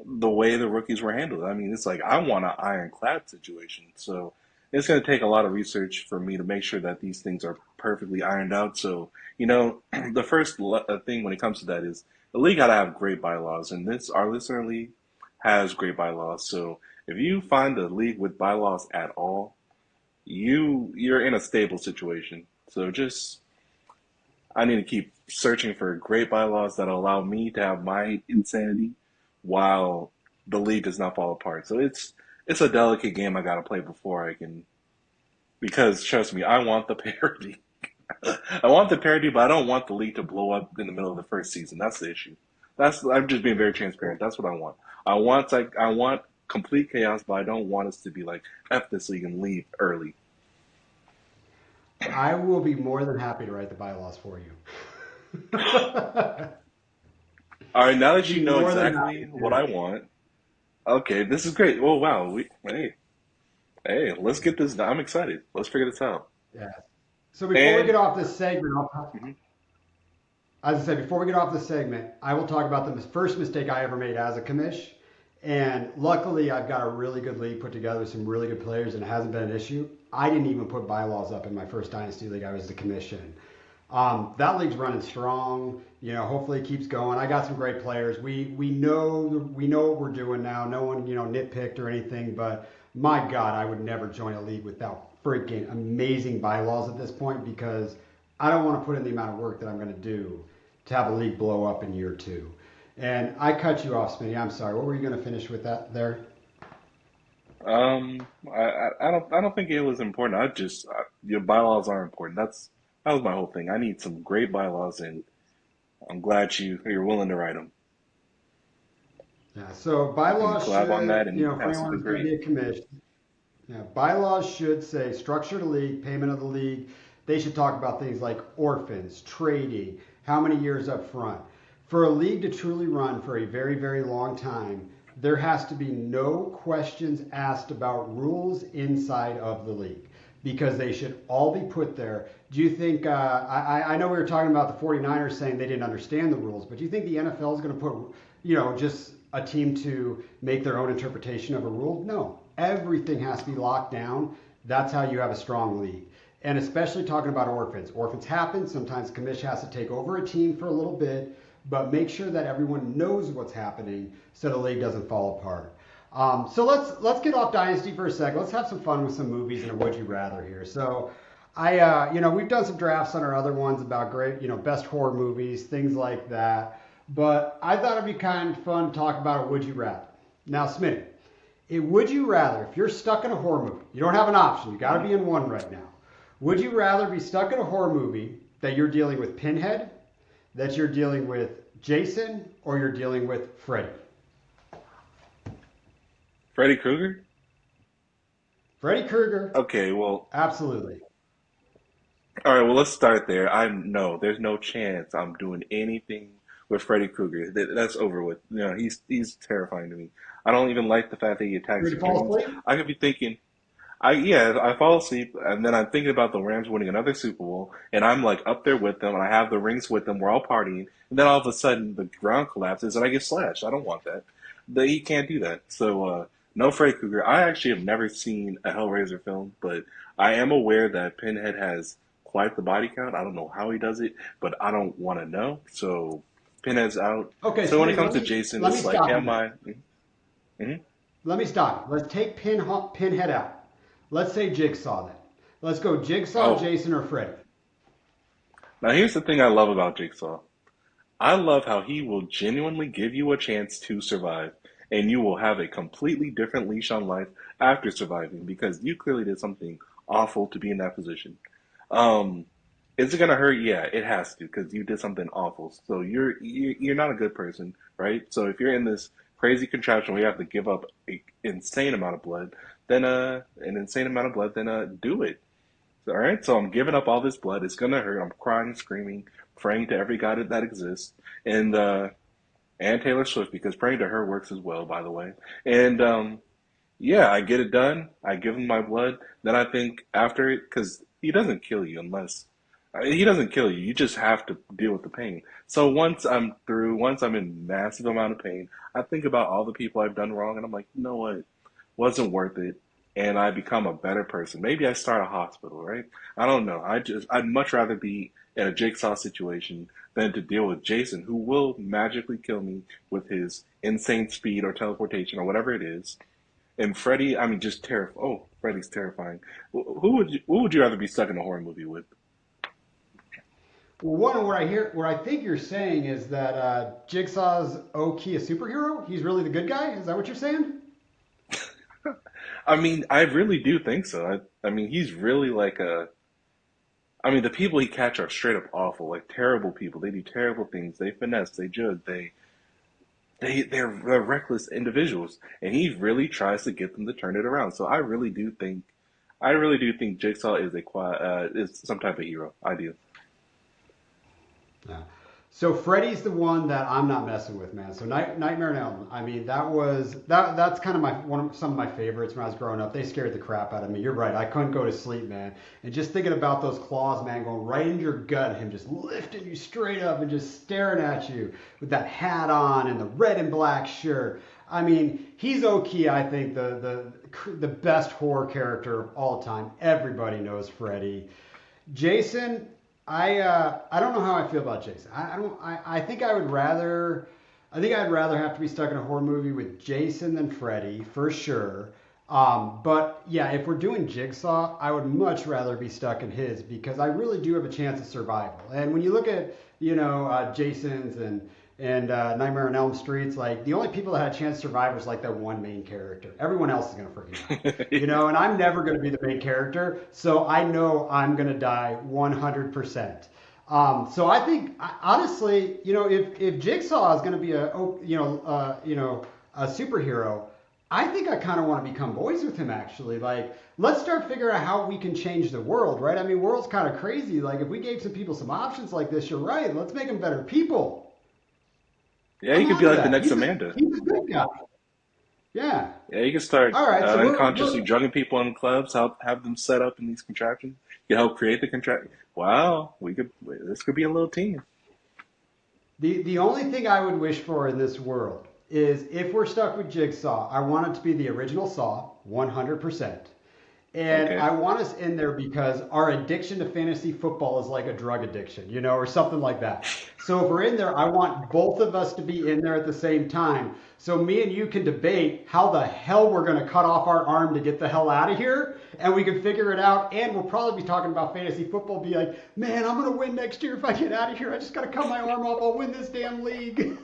B: the way the rookies were handled. I mean, it's like I want an ironclad situation. So it's going to take a lot of research for me to make sure that these things are perfectly ironed out. So, the first thing when it comes to that is the league got to have great bylaws. And our listener league has great bylaws. So if you find a league with bylaws at all, you're in a stable situation. So just I need to keep searching for great bylaws that allow me to have my insanity while the league does not fall apart. So it's a delicate game I gotta play before I can because trust me, I want the parity. I want the parity, but I don't want the league to blow up in the middle of the first season. That's the issue. I'm just being very transparent. That's what I want. I want complete chaos, but I don't want us to be like F this league and leave early.
A: I will be more than happy to write the bylaws for you.
B: All right, now that
A: Be
B: you know
A: more than
B: exactly
A: happy
B: what
A: to.
B: I want, okay, this is great. Oh wow, let's get this done. I'm excited. Let's figure this out.
A: Yeah. So before we
B: And
A: get off this segment,
B: mhm,
A: as I said, before we get off this segment, I will talk about the first mistake I ever made as a commish. And luckily, I've got a really good league put together with some really good players, and it hasn't been an issue. I didn't even put bylaws up in my first Dynasty league. I was the commission. That league's running strong. Hopefully it keeps going. I got some great players. We know what we're doing now. No one nitpicked or anything. But my God, I would never join a league without freaking amazing bylaws at this point because I don't want to put in the amount of work that I'm going to do to have a league blow up in year two. And I cut you off, Smitty. I'm sorry. What were you going to finish with that there?
B: I don't think it was important. Your bylaws are important. That was my whole thing. I need some great bylaws, and I'm glad you're willing to write them.
A: Yeah. So
B: We can
A: bylaws
B: collab on that
A: should,
B: and
A: for
B: have
A: anyone
B: something
A: who's going to
B: great.
A: be a commission, yeah, bylaws should say structure of the league, payment of the league. They should talk about things like orphans, trading, how many years up front. For a league to truly run for a very, very long time, there has to be no questions asked about rules inside of the league because they should all be put there. Do you think, I know we were talking about the 49ers saying they didn't understand the rules, but do you think the NFL is going to put, just a team to make their own interpretation of a rule? No. Everything has to be locked down. That's how you have a strong league. And especially talking about orphans. Orphans happen. Sometimes the commission has to take over a team for a little bit, but make sure that everyone knows what's happening so the league doesn't fall apart. So let's get off Dynasty for a second. Let's have some fun with some movies and a would you rather here. So we've done some drafts on our other ones about great, best horror movies, things like that. But I thought it'd be kind of fun to talk about a would you rather. Now, Smitty, would you rather, if you're stuck in a horror movie, you don't have an option, you got to
B: Mhm.
A: be in one right now. Would you rather be stuck in a horror movie that you're dealing with Pinhead, that you're dealing with Jason, or you're dealing with Freddy?
B: Freddy Krueger?
A: Freddy Krueger,
B: Okay, well,
A: absolutely.
B: all right, well, let's start there. No, there's no chance I'm doing anything with Freddy Krueger. That's over with. He's terrifying to me. I don't even like the fact that he
A: You
B: attacks
A: ready to fall
B: humans.
A: asleep?
B: I could be thinking, I fall asleep, and then I'm thinking about the Rams winning another Super Bowl, and I'm like up there with them, and I have the rings with them. We're all partying, and then all of a sudden the ground collapses, and I get slashed. I don't want that. He can't do that. So no Freddy Krueger. I actually have never seen a Hellraiser film, but I am aware that Pinhead has quite the body count. I don't know how he does it, but I don't want to know. So Pinhead's out.
A: Okay,
B: So when it
A: Smitty,
B: comes to Jason,
A: let me
B: it's like,
A: stop you
B: am
A: there.
B: I? Mhm.
A: Let me stop you. Let's take Pinhead out. Let's say Jigsaw then. Let's go Jigsaw,
B: Oh,
A: Jason, or Freddy.
B: now here's the thing I love about Jigsaw. I love how he will genuinely give you a chance to survive, and you will have a completely different leash on life after surviving because you clearly did something awful to be in that position. Um, is it gonna hurt? Yeah, it has to because you did something awful. So you're not a good person, right? So if you're in this crazy contraption where you have to give up an insane amount of blood, then do it. All right, so I'm giving up all this blood. It's gonna hurt. I'm crying, screaming, praying to every god that exists, and Taylor Swift because praying to her works as well, by the way. And yeah, I get it done. I give him my blood. Then I think after it, because he doesn't kill you unless He doesn't kill you. You just have to deal with the pain. So once I'm through, once I'm in massive amount of pain, I think about all the people I've done wrong, and I'm like, you know what? Wasn't worth it. And I become a better person. Maybe I start a hospital, right? I don't know. I'd much rather be in a jigsaw situation than to deal with Jason, who will magically kill me with his insane speed or teleportation or whatever it is. And Freddy, I mean, just terrifying. Oh, Freddy's terrifying. Who would you rather be stuck in a horror movie with?
A: Well, one, what I think you're saying is that Jigsaw's key a superhero. He's really the good guy. Is that what you're saying?
B: I mean, I really do think so. I mean, he's really like a. I mean, the people he catch are straight up awful, like terrible people. They do terrible things. They finesse. They judge. They're reckless individuals, and he really tries to get them to turn it around. So I really do think Jigsaw is is some type of hero. I do.
A: Yeah. So Freddy's the one that I'm not messing with, man. So Nightmare on Elm. I mean, that's kind of some of my favorites when I was growing up. They scared the crap out of me. You're right. I couldn't go to sleep, man. And just thinking about those claws, man, going right into your gut, and him just lifting you straight up and just staring at you with that hat on and the red and black shirt. I mean, he's Oki, I think, the best horror character of all time. Everybody knows Freddy. Jason, I don't know how I feel about Jason. I don't I think I'd rather have to be stuck in a horror movie with Jason than Freddy for sure. But yeah, if we're doing Jigsaw, I would much rather be stuck in his because I really do have a chance of survival. And when you look at Jason's and Nightmare on Elm Street's, like the only people that had a chance to survive was like that one main character. Everyone else is gonna freaking die, and I'm never gonna be the main character, so I know I'm gonna die 100%. So I think honestly, if Jigsaw is gonna be a superhero, I think I kind of want to become boys with him actually. Like, let's start figuring out how we can change the world, right? I mean, world's kind of crazy. Like, if we gave some people some options like this, you're right. Let's make them better people.
B: Yeah,
A: I'm
B: you could be
A: on to
B: like the
A: that.
B: next Amanda.
A: He's a good guy. Yeah.
B: Yeah, you can start
A: All right. So
B: unconsciously drugging people in clubs, help have them set up in these contraptions. You help create the contract. Wow, this could be a little team.
A: the only thing I would wish for in this world is if we're stuck with Jigsaw, I want it to be the original Saw, 100%. And
B: Okay.
A: I want us in there because our addiction to fantasy football is like a drug addiction, or something like that. So if we're in there, I want both of us to be in there at the same time. So me and you can debate how the hell we're going to cut off our arm to get the hell out of here. And we can figure it out. And we'll probably be talking about fantasy football, be like, man, I'm going to win next year if I get out of here. I just got to cut my arm off. I'll win this damn league.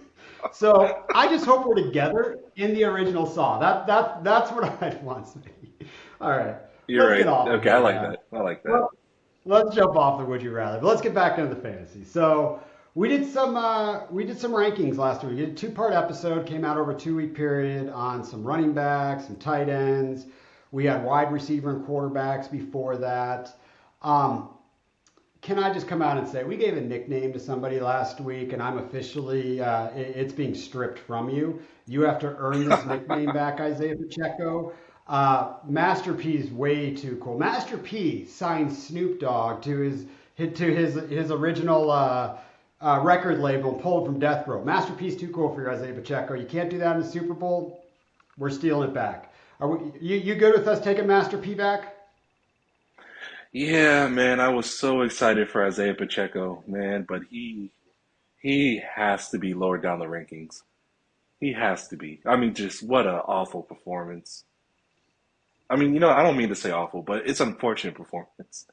A: So I just hope we're together in the original Saw. That's what I'd want to be. All right.
B: You're
A: Let's get
B: right.
A: off of
B: Okay, I
A: it
B: like
A: now.
B: that. I like that.
A: Well, let's jump off the would you rather. But let's get back into the fantasy. So we did some rankings last week. We did a two-part episode, came out over a 2 week period on some running backs, some tight ends. We had wide receiver and quarterbacks before that. Um, can I just come out and say we gave a nickname to somebody last week, and I'm officially it's being stripped from you. You have to earn this nickname back, Isaiah Pacheco. Master P is way too cool. Master P signed Snoop Dogg to his original record label and pulled from Death Row. Master P is too cool for you, Isaiah Pacheco. You can't do that in the Super Bowl. We're stealing it back. You good with us taking Master P back?
B: Yeah, man, I was so excited for Isaiah Pacheco, man, but he has to be lower down the rankings. He has to be. I mean, just what an awful performance. I mean, I don't mean to say awful, but it's unfortunate performance.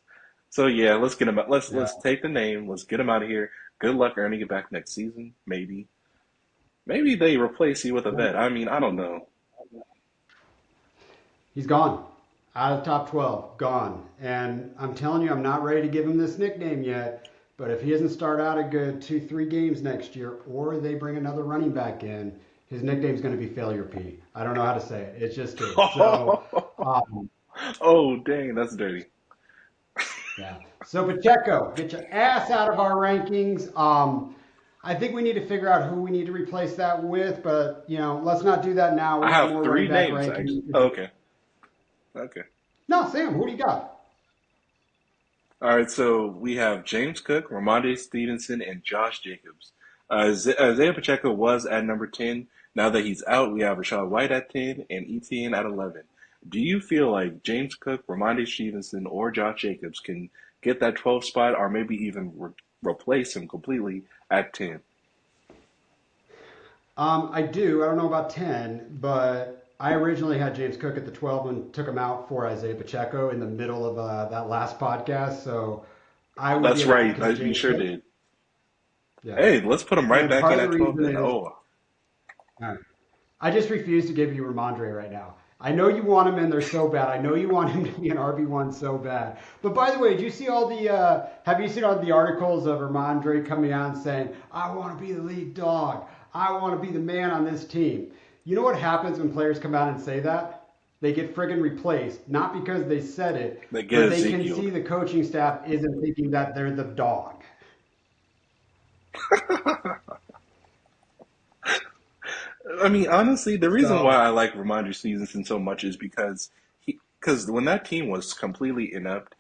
B: So yeah, let's get him out.
A: Yeah.
B: Let's take the name. Let's get him out of here. Good luck earning it back next season. Maybe they replace you with a vet. I mean, I don't know.
A: He's gone. Out of top 12. Gone. And I'm telling you, I'm not ready to give him this nickname yet. But if he doesn't start out a good 2, 3 games next year, or they bring another running back in, his nickname's going to be Failure P. I don't know how to say it. It just is. So, um,
B: Oh, dang, that's dirty.
A: yeah. So Pacheco, get your ass out of our rankings. I think we need to figure out who we need to replace that with, but let's not do that now. We
B: I
A: got
B: have
A: more
B: three
A: running back
B: names actually.
A: rankings.
B: Oh, okay. Okay.
A: No, Sam, who do you got?
B: All right, so we have James Cook, Ramondre Stevenson, and Josh Jacobs. Isaiah Pacheco was at number 10. Now that he's out, we have Rashad White at 10 and ETN at 11. Do you feel like James Cook, Ramondre Stevenson, or Josh Jacobs can get that 12 spot or maybe even replace him completely at 10?
A: I do. I don't know about 10, but I originally had James Cook at the 12 and took him out for Isaiah Pacheco in the middle of that last podcast. So I would be
B: That's
A: an
B: right.
A: advocate of
B: You
A: James
B: sure
A: Cook.
B: did.
A: Yeah.
B: Hey, let's put him right
A: And
B: back
A: part
B: in
A: of the
B: at 12
A: reason
B: then.
A: is,
B: Oh,
A: all right, I just refuse to give you Ramondre right now. I know you want him in there so bad. I know you want him to be an RB1 so bad. But by the way, did you see have you seen all the articles of Ramondre coming out and saying, I want to be the lead dog. I want to be the man on this team. You know what happens when players come out and say that? They get friggin' replaced, not because they said it,
B: they get
A: but they can
B: Ezekiel.
A: see the coaching staff isn't thinking that they're the dog.
B: I mean, honestly, the reason why
A: So,
B: I like Ramondre Stevenson so much is because when that team was completely inept,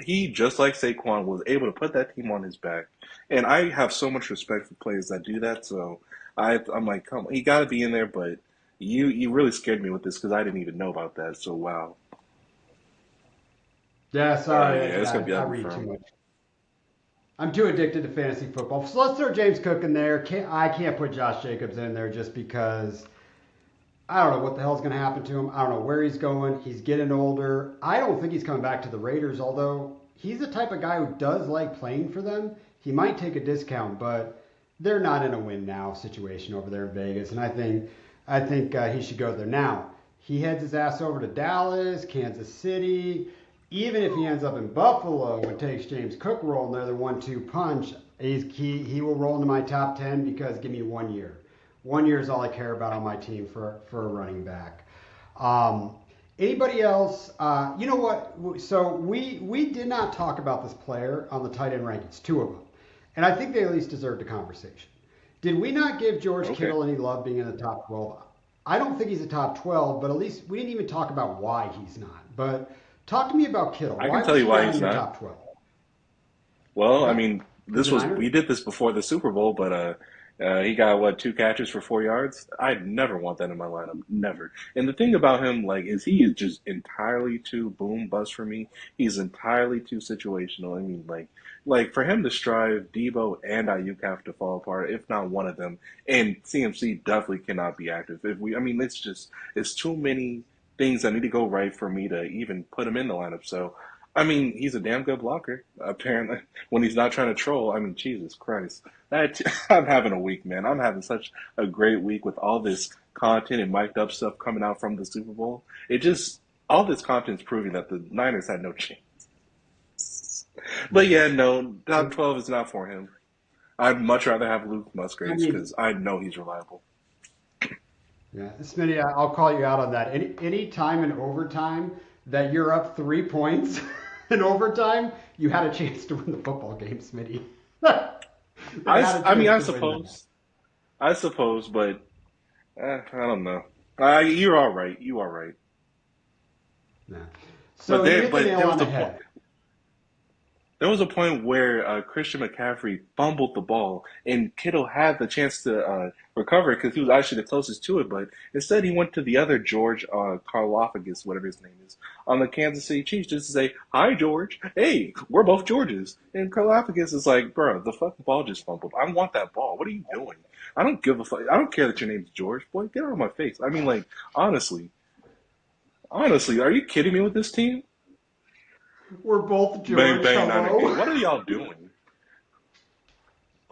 B: he just like Saquon was able to put that team on his back, and I have so much respect for players that do that. So I'm like, come, on, he got to be in there, but you really scared me with this because I didn't even know about that. So wow,
A: yeah,
B: yeah,
A: sorry,
B: it's gonna be
A: I
B: ugly
A: read
B: for
A: too
B: him.
A: much. I'm too addicted to fantasy football. So let's throw James Cook in there. I can't put Josh Jacobs in there just because I don't know what the hell's going to happen to him. I don't know where he's going. He's getting older. I don't think he's coming back to the Raiders, although he's the type of guy who does like playing for them. He might take a discount, but they're not in a win now situation over there in Vegas, and I think he should go there now. He heads his ass over to Dallas, Kansas City. Even if he ends up in Buffalo and takes James Cook role and they're the 1-2 punch, he will roll into my top 10 because give me 1 year. 1 year is all I care about on my team for a running back. Anybody else? You know what? So we did not talk about this player on the tight end rankings, two of them, and I think they at least deserved a conversation. Did we not give George
B: Okay,
A: Kittle any love being in the top 12? I don't think he's a top 12, but at least we didn't even talk about why he's not. But talk to me about Kittle.
B: I can
A: Why
B: tell
A: was
B: you
A: he
B: why
A: not in
B: he's
A: your
B: not.
A: top 12?
B: Well, I
A: Okay.
B: mean,
A: He's a Niner?
B: we did this before the Super Bowl, but he got what, 2 catches for 4 yards. I'd never want that in my lineup, never. And the thing about him, like, is he is just entirely too boom bust for me. He's entirely too situational. I mean, like for him to strive, Debo and Ayuk have to fall apart, if not one of them. And CMC definitely cannot be active. I mean, it's too many things that need to go right for me to even put him in the lineup. So. I mean, he's a damn good blocker, apparently, when he's not trying to troll. I mean, Jesus Christ. I'm having a week, man. I'm having such a great week with all this content and mic'd up stuff coming out from the Super Bowl. All this content's proving that the Niners had no chance. But
A: Yeah.
B: yeah, no, top 12 is not for him. I'd much rather have Luke
A: I
B: Musgraves
A: mean,
B: because I know he's reliable.
A: yeah, Smitty, I'll call you out on that. Any time in overtime that you're up 3 points in overtime, you had a chance to win the football game, Smitty. They had a
B: I mean,
A: chance to win that.
B: I suppose, but I don't know. You're all right. You all right.
A: Yeah. So you hit the
B: But
A: nail
B: there
A: on
B: was
A: the
B: a point.
A: head.
B: There was a point where Christian McCaffrey fumbled the ball, and Kittle had the chance to recover it because he was actually the closest to it. But instead, he went to the other George Karlaftis, whatever his name is, on the Kansas City Chiefs, just to say, "Hi, George. Hey, we're both Georges." And Karlaftis is like, "Bro, the fucking ball just fumbled. I want that ball. What are you doing? I don't give a fuck. I don't care that your name's George. Boy, get out of my face." I mean, like, honestly, are you kidding me with this team?
A: We're both
B: Bang
A: George.
B: bang, Niner. Hey,
A: Hello.
B: what are y'all doing?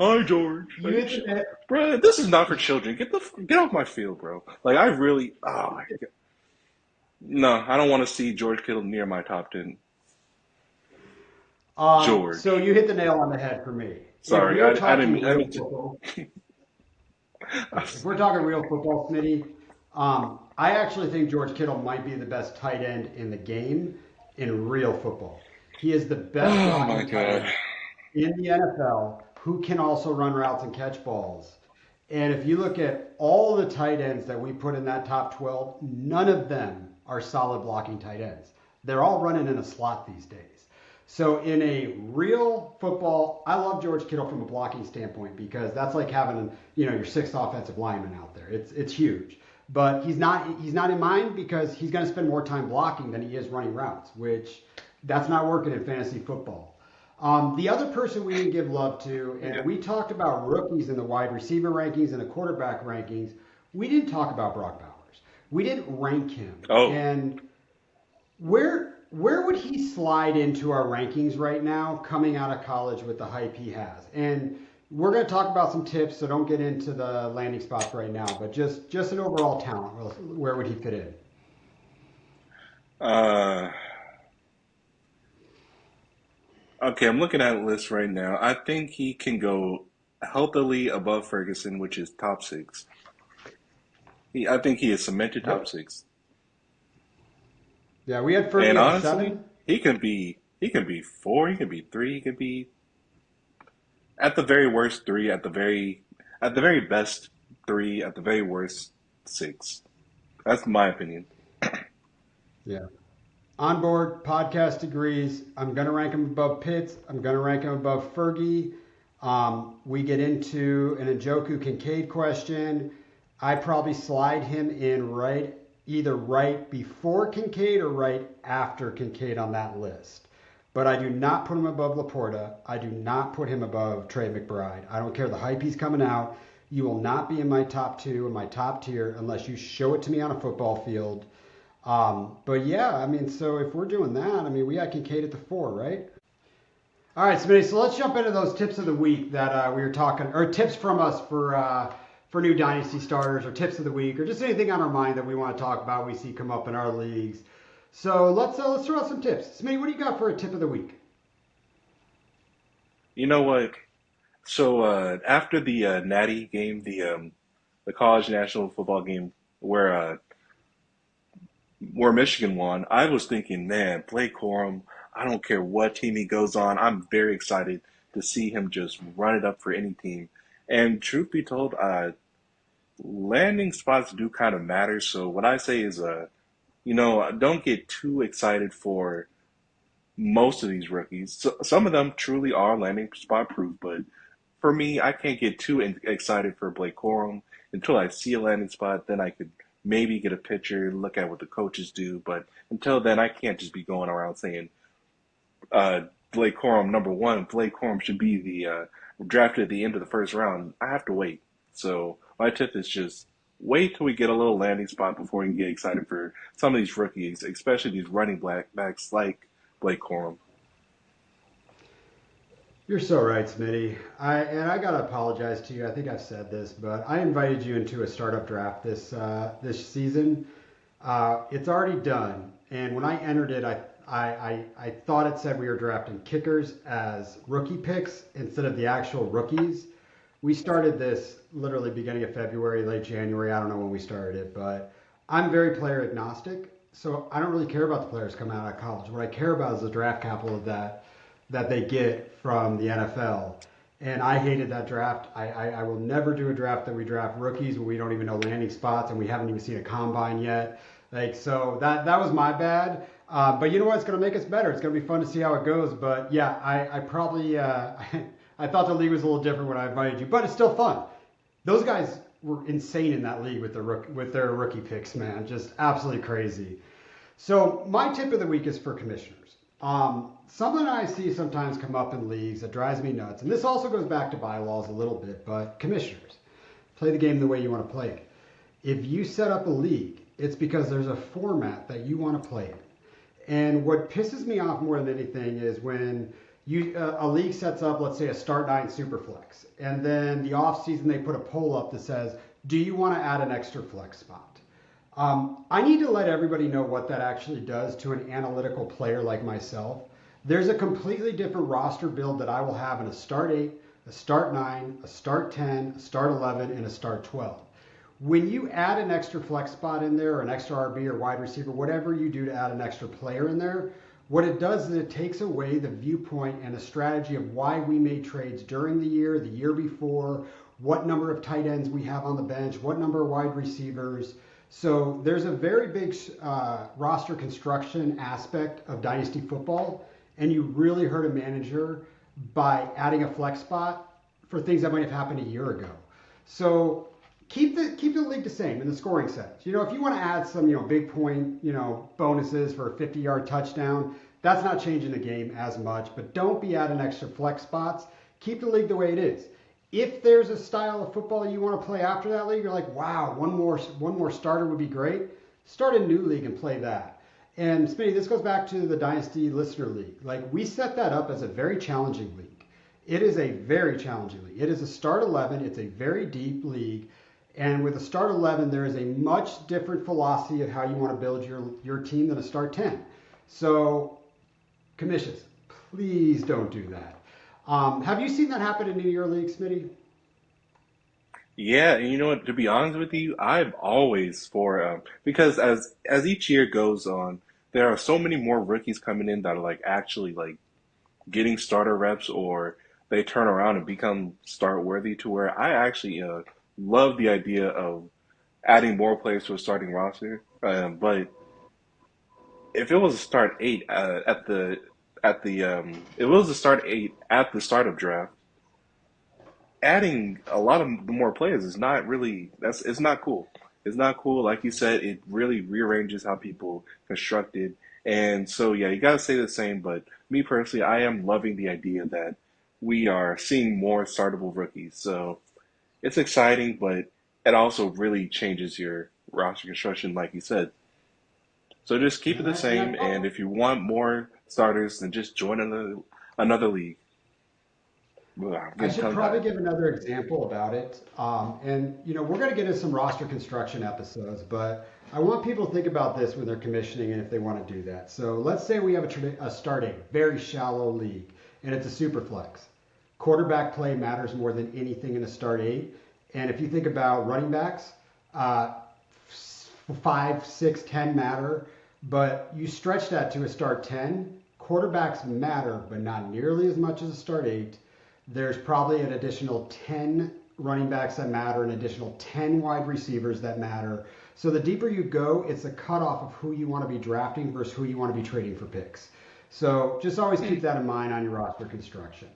B: Hi, George.
A: You
B: Like,
A: hit the nail.
B: bro, this is not for children. Get off my field, bro. Like, I really, oh my God. No, I don't want to see George Kittle near my top 10.
A: So
B: George.
A: you hit the nail on the head for me. If
B: Sorry,
A: we are
B: I didn't
A: talking
B: mean, I
A: real
B: mean
A: football,
B: to,
A: if we're talking real football, Smitty, I actually think George Kittle might be the best tight end in the game in real football. He is the best
B: oh my
A: blocking tight
B: God.
A: end in the NFL who can also run routes and catch balls. And if you look at all the tight ends that we put in that top 12, none of them are solid blocking tight ends. They're all running in a slot these days. So in a real football, I love George Kittle from a blocking standpoint because that's like having, your sixth offensive lineman out there. It's huge. But he's not in mine because he's going to spend more time blocking than he is running routes, which that's not working in fantasy football. The other person we didn't give love to, and we talked about rookies in the wide receiver rankings and the quarterback rankings, we didn't talk about Brock Bowers. We didn't rank him.
B: Oh,
A: And where would he slide into our rankings right now coming out of college with the hype he has? And we're going to talk about some tips, so don't get into the landing spots right now, but just an overall talent, where would he fit in?
B: uh, okay. I'm looking at a list right now. I think he can go healthily above Ferguson, which is top six. I think he is cemented top
A: Yep.
B: six.
A: Yeah, we had
B: And
A: Fergie at
B: honestly,
A: 7.
B: he can be four, he can be three, he can be at the very worst three, at the very best three, at the very worst six. That's my opinion.
A: Yeah. On board, podcast agrees. I'm going to rank him above Pitts. I'm going to rank him above Fergie. We get into an Njoku Kincaid question. I probably slide him in either right before Kincaid or right after Kincaid on that list. But I do not put him above Laporta. I do not put him above Trey McBride. I don't care the hype he's coming out. You will not be in my top two, in my top tier, unless you show it to me on a football field. But yeah, I mean, so if we're doing that, I mean, we got Kincaid at the 4, right? All right, Smitty. So let's jump into those tips of the week that we were talking, or tips from us for new dynasty starters, or tips of the week, or just anything on our mind that we want to talk about, we see come up in our leagues. So let's throw out some tips. Smitty, what do you got for a tip of the week?
B: You know what? So after the Natty game, the college national football game where Michigan won, I was thinking, man, Blake Corum, I don't care what team he goes on, I'm very excited to see him just run it up for any team. And truth be told, landing spots do kind of matter. So what I say is, don't get too excited for most of these rookies. So, some of them truly are landing spot proof, but for me, I can't get too excited for Blake Corum until I see a landing spot. Then I could maybe get a picture, look at what the coaches do. But until then, I can't just be going around saying uh, Blake Corum number one. Blake Corum should be the drafted at the end of the first round. I have to wait. So my tip is just wait till we get a little landing spot before you get excited for some of these rookies, especially these running backs like Blake Corum.
A: You're so right, Smitty. I gotta apologize to you. I think I've said this, but I invited you into a startup draft this season. It's already done, and when I entered it, I thought it said we were drafting kickers as rookie picks instead of the actual rookies. We started this literally beginning of February, late January. I don't know when we started it, but I'm very player agnostic, so I don't really care about the players coming out of college. What I care about is the draft capital that they get from the NFL. And I hated that draft. I will never do a draft that we draft rookies when we don't even know landing spots and we haven't even seen a combine yet. Like, so that was my bad. But you know what? It's going to make us better. It's going to be fun to see how it goes. But yeah, I probably I thought the league was a little different when I invited you, but it's still fun. Those guys were insane in that league with their rookie picks, man. Just absolutely crazy. So my tip of the week is for commissioners. Something I see sometimes come up in leagues that drives me nuts, and this also goes back to bylaws a little bit, but commissioners, play the game the way you want to play it. If you set up a league, it's because there's a format that you want to play in. And what pisses me off more than anything is when a league sets up, let's say, a start nine superflex, and then the off season they put a poll up that says, "Do you want to add an extra flex spot?" I need to let everybody know what that actually does to an analytical player like myself. There's a completely different roster build that I will have in a start 8, a start 9, a start 10, a start 11, and a start 12. When you add an extra flex spot in there, or an extra RB or wide receiver, whatever you do to add an extra player in there, what it does is it takes away the viewpoint and the strategy of why we made trades during the year before, what number of tight ends we have on the bench, what number of wide receivers. So there's a very big roster construction aspect of Dynasty football. and you really hurt a manager by adding a flex spot for things that might have happened a year ago. So keep the league the same in the scoring sense. If you want to add some big point bonuses for a 50-yard touchdown, that's not changing the game as much. But don't be adding extra flex spots. Keep the league the way it is. If there's a style of football you want to play after that league, you're like, wow, one more starter would be great. Start a new league and play that. And Smitty, this goes back to the Dynasty Listener League. Like, we set that up as a very challenging league. It is a very challenging league. It is a start 11. It's a very deep league. And with a start 11, there is a much different philosophy of how you want to build your team than a start 10. So, commissions, please don't do that. Have you seen that happen in your league, Smitty?
B: Yeah, and you know what? To be honest with you, I'm always for because as each year goes on, there are so many more rookies coming in that are like actually like getting starter reps, or they turn around and become start worthy, to where I actually love the idea of adding more players to a starting roster. But if it was a start eight at the it was a start eight at the start of draft, adding a lot of more players is not really, that's it's not cool. It's not cool. Like you said, it really rearranges how people constructed. And so yeah, you gotta say the same. But me personally, I am loving the idea that we are seeing more startable rookies. So it's exciting, but it also really changes your roster construction, like you said. So just keep it
A: And
B: the
A: I, and I
B: same. And if you want more starters, then just join another league. Ugh, I'm
A: I
B: getting
A: should
B: tongue
A: probably
B: tied.
A: give another example about it. We're going to get into some roster construction episodes, but I want people to think about this when they're commissioning and if they want to do that. So let's say we have a start eight, very shallow league, and it's a super flex. Quarterback play matters more than anything in a start eight. And if you think about running backs, uh, 5, 6, 10 matter, but you stretch that to a start 10. Quarterbacks matter, but not nearly as much as a start eight. There's probably an additional 10 running backs that matter, an additional 10 wide receivers that matter. So the deeper you go, it's a cutoff of who you want to be drafting versus who you want to be trading for picks. So just always keep that in mind on your roster construction.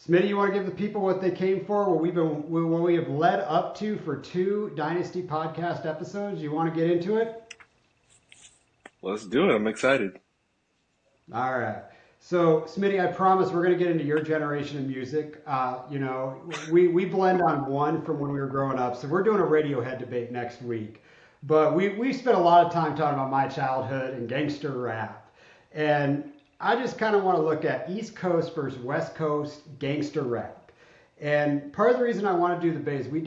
A: Smitty, you want to give the people what they came for? What we have led up to for 2 Dynasty podcast episodes. You want to get into it?
B: Let's do it. I'm excited.
A: All right. So, Smitty, I promise we're going to get into your generation of music. We blend on one from when we were growing up. So we're doing a Radiohead debate next week. But we spent a lot of time talking about my childhood and gangster rap. And I just kind of want to look at East Coast versus West Coast gangster rap. And part of the reason I want to do the debate is we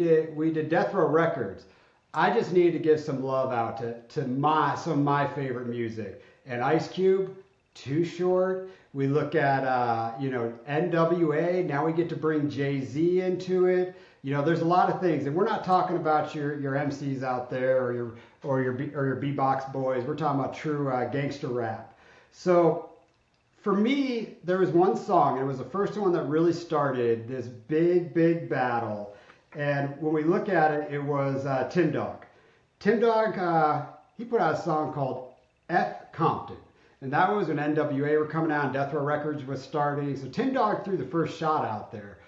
A: did Death Row Records. I just needed to give some love out to some of my favorite music. And Ice Cube, Too Short. We look at NWA. Now we get to bring Jay Z into it. There's a lot of things, and we're not talking about your MCs out there or your B-box boys. We're talking about true gangster rap. So for me, there was one song, and it was the first one that really started this big battle. And when we look at it, it was Tim Dog. Tim Dog, he put out a song called F Compton. And that was when NWA were coming out and Death Row Records was starting. So Tim Dog threw the first shot out there.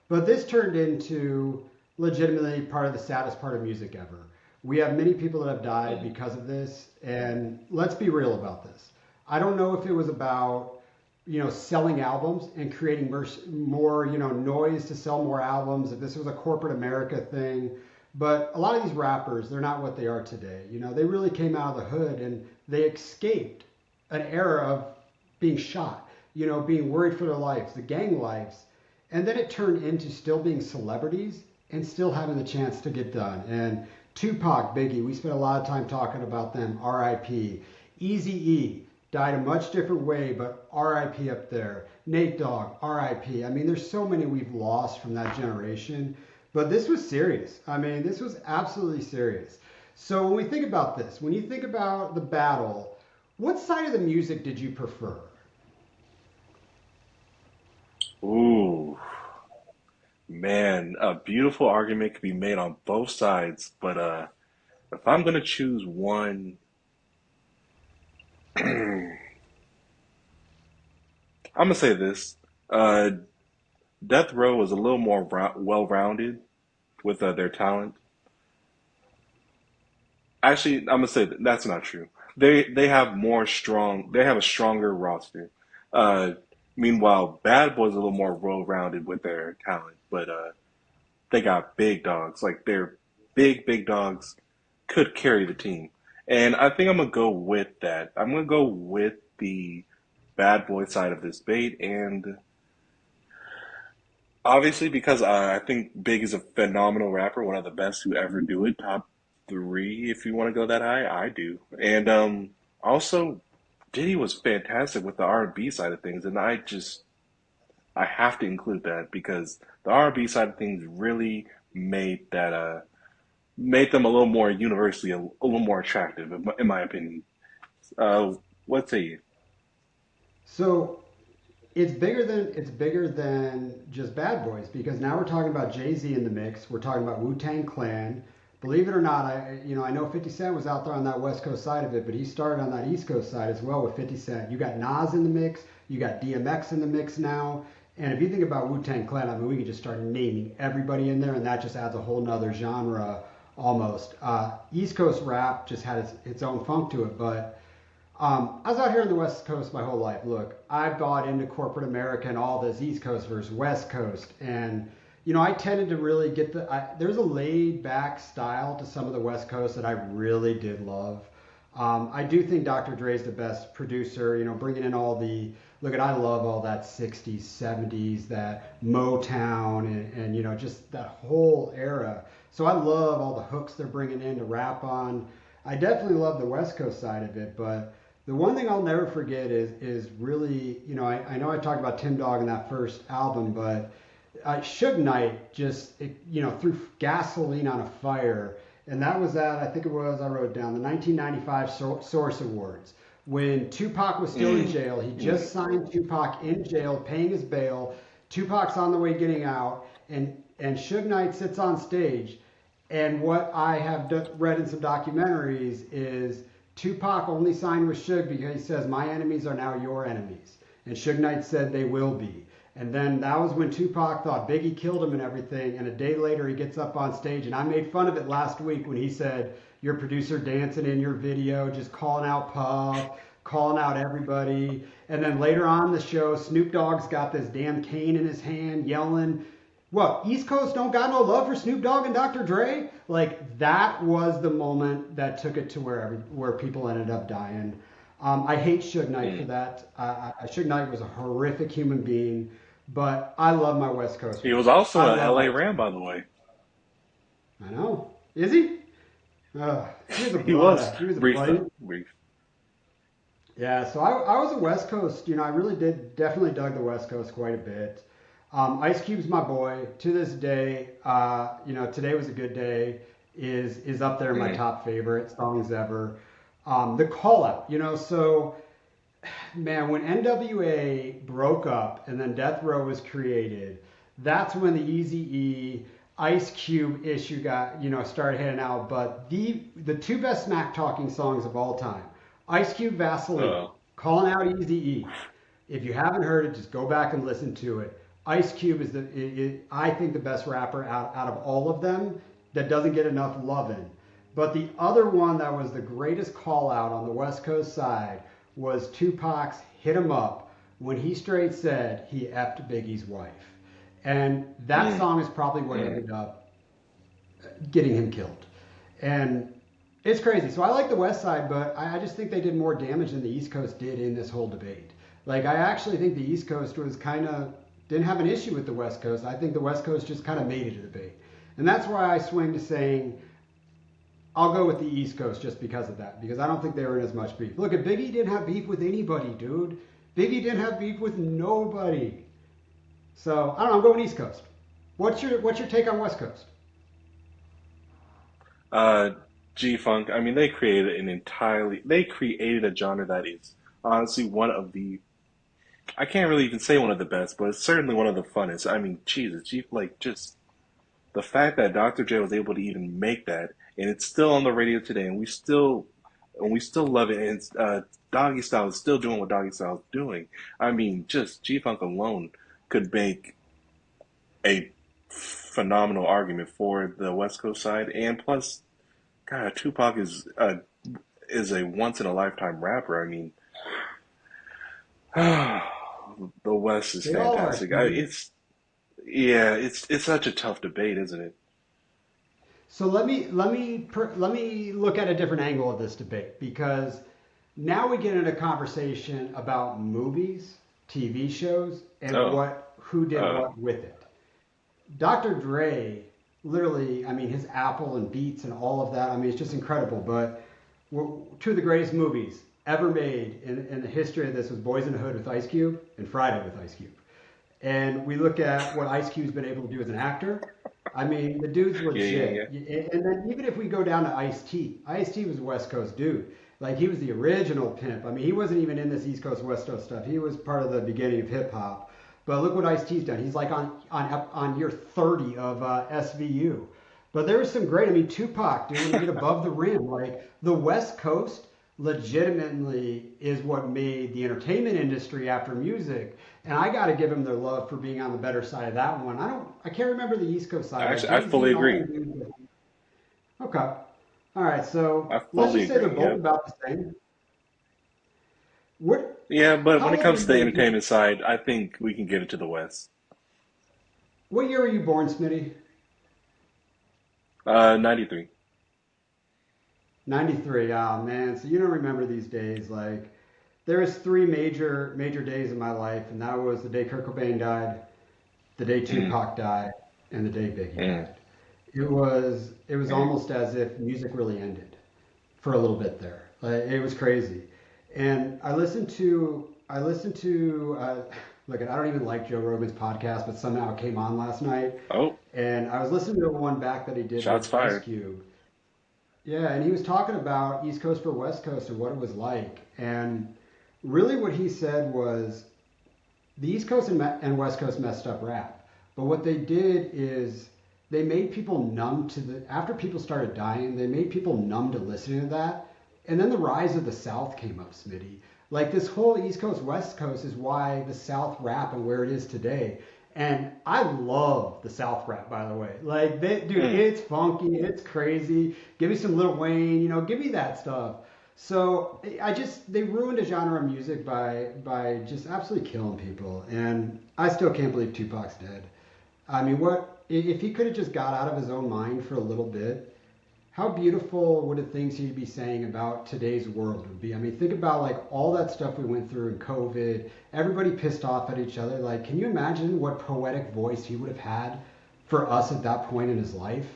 A: But this turned into legitimately part of the saddest part of music ever. We have many people that have died because of this. And let's be real about this. I don't know if it was about selling albums and creating more noise to sell more albums, if this was a corporate America thing. But a lot of these rappers, they're not what they are today. They really came out of the hood and they escaped an era of being shot, being worried for their lives, the gang lives. And then it turned into still being celebrities and still having the chance to get done. And Tupac, Biggie, we spent a lot of time talking about them, RIP. Eazy-E died a much different way, but RIP up there. Nate Dogg, RIP. I mean, there's so many we've lost from that generation. But this was serious. I mean, this was absolutely serious. So when we think about this, when you think about the battle, what side of the music did you prefer?
B: Ooh, man, a beautiful argument could be made on both sides, but if I'm gonna choose one, I'm gonna say this. Uh, Death Row is a little more well-rounded with their talent. Actually, I'm gonna say that's not true. They have more strong. They have a stronger roster. Uh, Meanwhile, Bad Boys a little more well-rounded with their talent, but they got big dogs. Like they're big dogs could carry the team. And I think I'm gonna go with that. I'm gonna go with the Bad Boy side of this debate, and obviously because I think Big is a phenomenal rapper, one of the best who ever do it. Top three, if you want to go that high, I do. And also, Diddy was fantastic with the R&B side of things, and I have to include that because the R&B side of things really made that made them a little more universally a little more attractive, in my opinion. Uh, what say you?
A: So it's bigger than just Bad Boys because now we're talking about Jay Z in the mix. We're talking about Wu Tang Clan. Believe it or not, I know 50 Cent was out there on that West Coast side of it, but he started on that East Coast side as well with 50 Cent. You got Nas in the mix. You got DMX in the mix now. And if you think about Wu Tang Clan, I mean, we could just start naming everybody in there, and that just adds a whole nother genre almost. East Coast rap just had its own funk to it, but I was out here on the West Coast my whole life. Look, I bought into corporate America and all this East Coast versus West Coast, and I tended to really get there's a laid back style to some of the West Coast that I really did love. I do think Dr. Dre's the best producer. Bringing in all the look at I love all that 60s, 70s, that Motown, and just that whole era. So I love all the hooks they're bringing in to rap on. I definitely love the West Coast side of it, but the one thing I'll never forget is really, I know I talked about Tim Dog in that first album, but Suge Knight just, threw gasoline on a fire. And that was at, I think it was, I wrote it down, the 1995 Source Awards. When Tupac was still in
B: Mm,
A: jail, he
B: mm.
A: just signed Tupac in jail, paying his bail. Tupac's on the way getting out, and Suge Knight sits on stage. And what I have read in some documentaries is Tupac only signed with Suge because he says, "My enemies are now your enemies." And Suge Knight said they will be. And then that was when Tupac thought Biggie killed him and everything. And a day later, he gets up on stage. And I made fun of it last week when he said, "Your producer dancing in your video, just calling out Puff, calling out everybody." And then later on in the show, Snoop Dogg's got this damn cane in his hand yelling, what, East Coast don't got no love for Snoop Dogg and Dr. Dre? Like that was the moment that took it to where people ended up dying. I hate Suge Knight for
B: Mm.
A: that. Suge Knight was a horrific human being, but I love my West Coast
B: He was
A: roots.
B: also
A: I
B: an
A: love
B: LA
A: my.
B: Ram, by the way.
A: I know. Is he? He was a
B: He was
A: he was a
B: brief though,
A: blood.
B: brief.
A: Yeah, so I was a West Coast. I really did definitely dug the West Coast quite a bit. Ice Cube's my boy to this day. Today was a good day is up there in my
B: Mm.
A: top favorite songs ever. The call out, so man, when NWA broke up and then Death Row was created, that's when the Easy E Ice Cube issue got started heading out. But the two best smack talking songs of all time, Ice Cube Vaseline,
B: Uh,
A: calling out Easy E. If you haven't heard it, just go back and listen to it. Ice Cube is I think the best rapper out of all of them that doesn't get enough loving. But the other one that was the greatest call out on the West Coast side was Tupac's "Hit 'Em Up" when he straight said he effed Biggie's wife. And that
B: mm,
A: song is probably what
B: mm.
A: ended up getting him killed. And it's crazy. So I like the West Side, but I just think they did more damage than the East Coast did in this whole debate. Like I actually think the East Coast was kind of didn't have an issue with the West Coast. I think the West Coast just kind of made it a debate. And that's why I swing to saying I'll go with the East Coast just because of that, because I don't think they were in as much beef. Look, Biggie didn't have beef with anybody, dude. Biggie didn't have beef with nobody. So I don't know. I'm going East Coast. What's your take on West Coast?
B: Uh, G Funk. I mean, they created a genre that is honestly one of the. I can't really even say one of the best, but it's certainly one of the funnest. I mean, Jesus, G like just the fact that Dr. J was able to even make that, and it's still on the radio today, and we still love it. And Doggy Style is still doing what Doggy Style is doing. I mean, just G Funk alone could make a phenomenal argument for the West Coast side, and plus, God, Tupac is a once in a lifetime rapper. I mean, the West is
A: They all are,
B: fantastic.
A: Smitty.
B: It's such a tough debate, isn't it?
A: So let me look at a different angle of this debate because now we get into a conversation about movies, TV shows, and
B: Oh,
A: what who did
B: uh,
A: what with it. Dr. Dre, literally, I mean, his Apple and Beats and all of that, I mean, it's just incredible. But two of the greatest movies ever made in the history of this was Boys in the Hood with Ice Cube and Friday with Ice Cube. And we look at what Ice Cube's been able to do as an actor. I mean, the dude's
B: yeah.
A: legit. And then even if we go down to Ice-T, Ice-T was a West Coast dude. Like he was the original pimp. I mean, he wasn't even in this East Coast West Coast stuff. He was part of the beginning of hip hop. But look what Ice-T's done. He's like on year 30 of SVU. But there was some great. I mean, Tupac, dude, when you get above the rim, like the West Coast legitimately is what made the entertainment industry after music. And I got to give him their love for being on the better side of that one. I can't remember the East Coast side. Like
B: Actually, I
A: Jay Z
B: fully
A: and all
B: agree.
A: them dudes. Okay. All right. So
B: I
A: let's
B: fully
A: just say they're
B: agree.
A: both
B: Yeah.
A: about the same. What?
B: Yeah, but when
A: How
B: it
A: old are
B: comes to the
A: you?
B: entertainment side, I think we can give it to the West.
A: What year were you born, Smitty?
B: 93.
A: 93. Oh man. So you don't remember these days. Like there was three major days in my life, and that was the day Kurt Cobain died, the day
B: Mm,
A: Tupac died, and the day Biggie
B: mm,
A: died. It was
B: mm.
A: almost as if music really ended for a little bit there. Like, it was crazy. And I listened to look, I don't even like Joe Rogan's podcast, but somehow it came on last night,
B: Oh,
A: and I was listening to one back that he did
B: shots
A: with Ice
B: fired.
A: Cube. Yeah, and he was talking about East Coast for West Coast and what it was like. And really what he said was the East Coast and West Coast messed up rap. But what they did is they made people numb to after people started dying, they made people numb to listening to that. And then the rise of the South came up, Smitty. Like this whole East Coast, West Coast is why the South rap and where it is today. And I love the South rap, by the way. Like, dude,
B: Mm.
A: it's funky, it's crazy. Give me some Lil Wayne, give me that stuff. So they ruined a genre of music by just absolutely killing people. And I still can't believe Tupac's dead. I mean, if he could have just got out of his own mind for a little bit, how beautiful would the things he'd be saying about today's world would be? I mean, think about like all that stuff we went through in COVID, everybody pissed off at each other. Like, can you imagine what poetic voice he would have had for us at that point in his life?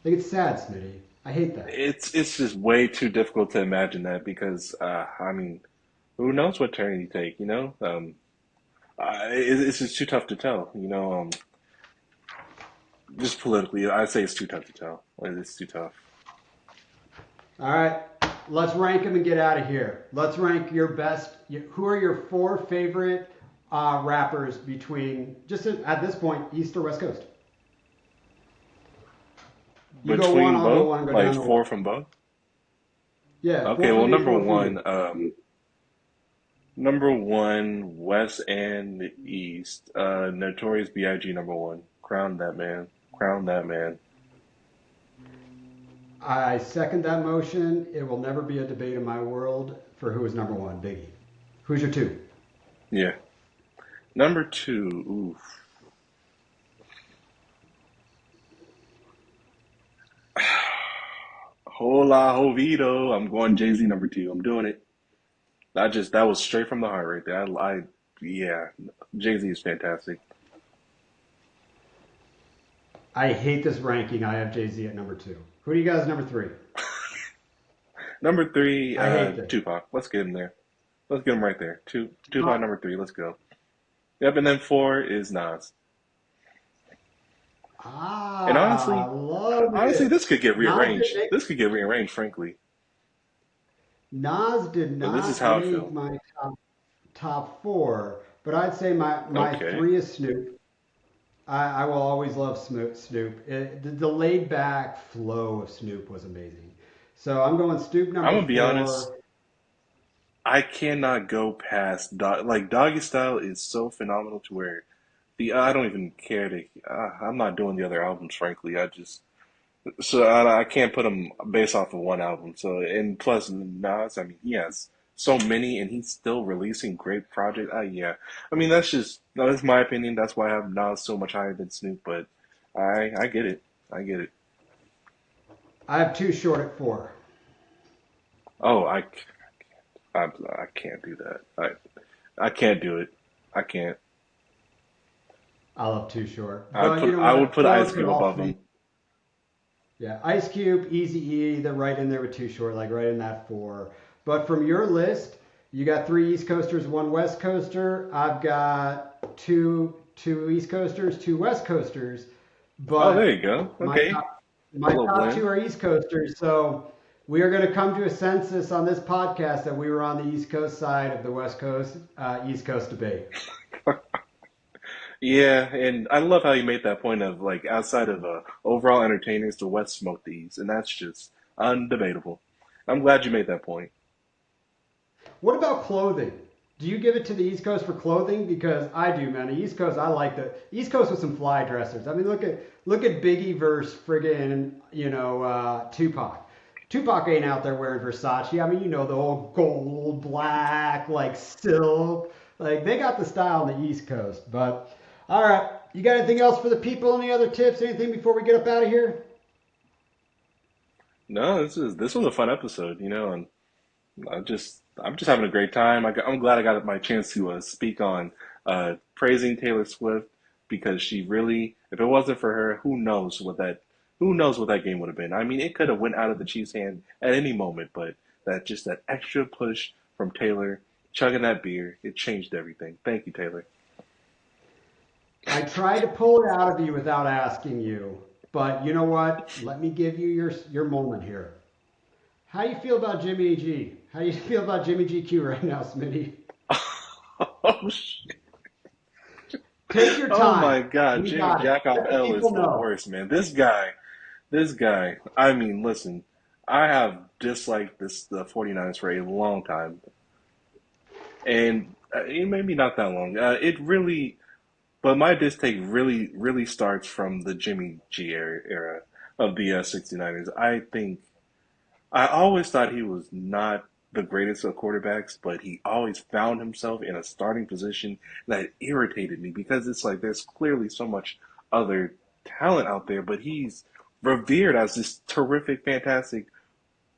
A: Like, it's sad, Smitty. I hate that.
B: It's just way too difficult to imagine that because I mean, who knows what turn you take? It's just too tough to tell. Just politically, I'd say it's too tough to tell. Like, it's too tough.
A: All right, let's rank them and get out of here. Let's rank your best. Who are your four favorite rappers between, just at this point, East or West Coast? You go one,
B: Between
A: I'll go
B: both,
A: one, go
B: like
A: down the
B: four
A: line.
B: from both.
A: Yeah,
B: Okay,
A: four for
B: well,
A: me, four for you.
B: number one, West and East. Notorious B.I.G. number one. Crown that man. Crown that man.
A: I second that motion. It will never be a debate in my world for who is number one, Biggie. Who's your two?
B: Yeah. Number two. Oof. Hola, Jovito. I'm going Jay Z number two. I'm doing it. That was straight from the heart right there. Yeah. Jay Z is fantastic.
A: I hate this ranking. I have Jay Z at number two. Who do you guys number three?
B: Number three,
A: I hate this.
B: Tupac. Let's get him there. Let's get him right there. Tupac
A: Uh,
B: number three. Let's go. Yep, and then four is Nas. And
A: love
B: honestly,
A: it.
B: this could get
A: Nas did
B: rearranged.
A: make
B: This could get rearranged, frankly.
A: Nas did
B: But this is
A: not
B: how I
A: make
B: feel.
A: my top four, but I'd say my
B: Okay.
A: three is Snoop. I will always love Snoop. The laid back flow of Snoop was amazing. So I'm going Snoop
B: I'm
A: number
B: gonna be honest.
A: four.
B: I cannot go past like Doggy Style is so phenomenal to where the I don't even care to. I'm not doing the other albums, frankly. I can't put him based off of one album. So and plus Nas, I mean, he has so many, and he's still releasing great projects. Yeah, I mean that's my opinion. That's why I have Nas so much higher than Snoop. But I get it. I get it.
A: I have Too Short at 4.
B: Oh, I can't do that. I can't do it. I can't.
A: I love Too Short. But you know
B: I would
A: what?
B: put
A: Those
B: Ice
A: could
B: Cube
A: all
B: above
A: be.
B: him.
A: Yeah, Ice Cube, Easy E, they're right in there with Too Short, like right in that 4. But from your list, you got 3 East Coasters, 1 West Coaster. I've got two East Coasters, 2 West Coasters.
B: Oh, there
A: But
B: you go.
A: my
B: Okay,
A: top,
B: a
A: my
B: little
A: top
B: blend.
A: 2 are East Coasters. So we are going to come to a census on this podcast that we were on the East Coast side of the West Coast East Coast debate.
B: Yeah, and I love how you made that point of like outside of overall entertainers, the West smoked these, and that's just undebatable. I'm glad you made that point.
A: What about clothing? Do you give it to the East Coast for clothing? Because I do, man. The East Coast, I like the East Coast with some fly dressers. I mean, look at Biggie versus friggin' Tupac. Tupac ain't out there wearing Versace. I mean, the old gold, black, like silk. Like they got the style on the East Coast. But all right, you got anything else for the people? Any other tips? Anything before we get up out of here?
B: No, this was a fun episode, and I'm just having a great time. I'm glad I got my chance to speak on praising Taylor Swift because she really, if it wasn't for her, who knows what that game would have been. I mean, it could have went out of the Chiefs' hand at any moment, but that extra push from Taylor, chugging that beer, it changed everything. Thank you, Taylor.
A: I tried to pull it out of you without asking you, but you know what? Let me give you your moment here. How do you feel about Jimmy G? How do you feel about Jimmy GQ right now, Smitty?
B: Oh,
A: Take your
B: oh
A: time.
B: my God,
A: We
B: Jimmy
A: got it.
B: Jackoff
A: Let the
B: L is
A: people
B: the
A: know.
B: worst, man. This guy. I mean, listen, I have disliked the 49ers for a long time, and maybe not that long. It really, but my distake really starts from the Jimmy G era of the 69ers. I always thought he was not the greatest of quarterbacks, but he always found himself in a starting position that irritated me because it's like there's clearly so much other talent out there, but he's revered as this terrific, fantastic,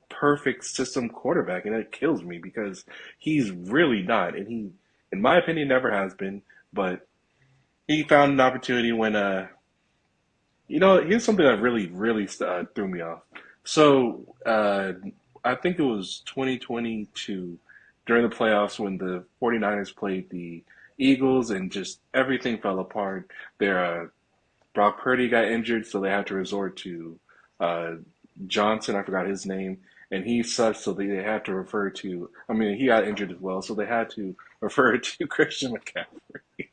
B: perfect system quarterback, and it kills me because he's really not, and he, in my opinion, never has been. But he found an opportunity when here's something that really threw me off. So I think it was 2022 during the playoffs when the 49ers played the Eagles and just everything fell apart. Brock Purdy got injured, so they had to resort to uh, Johnson. I forgot his name, and he sucked, so they had to refer to. I mean, he got injured as well, so they had to refer to Christian McCaffrey.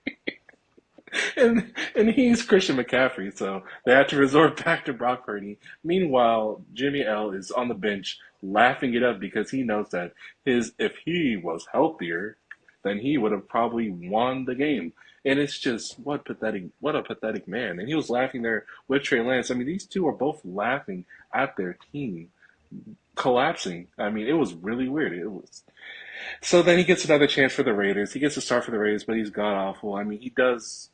B: And he's Christian McCaffrey, so they had to resort back to Brock Purdy. Meanwhile, Jimmy L is on the bench laughing it up because he knows that his if he was healthier, then he would have probably won the game. And it's just what a pathetic man. And he was laughing there with Trey Lance. I mean, these two are both laughing at their team collapsing. I mean, it was really weird. It was so then he gets another chance for the Raiders. He gets to start for the Raiders, but he's god awful. I mean, he does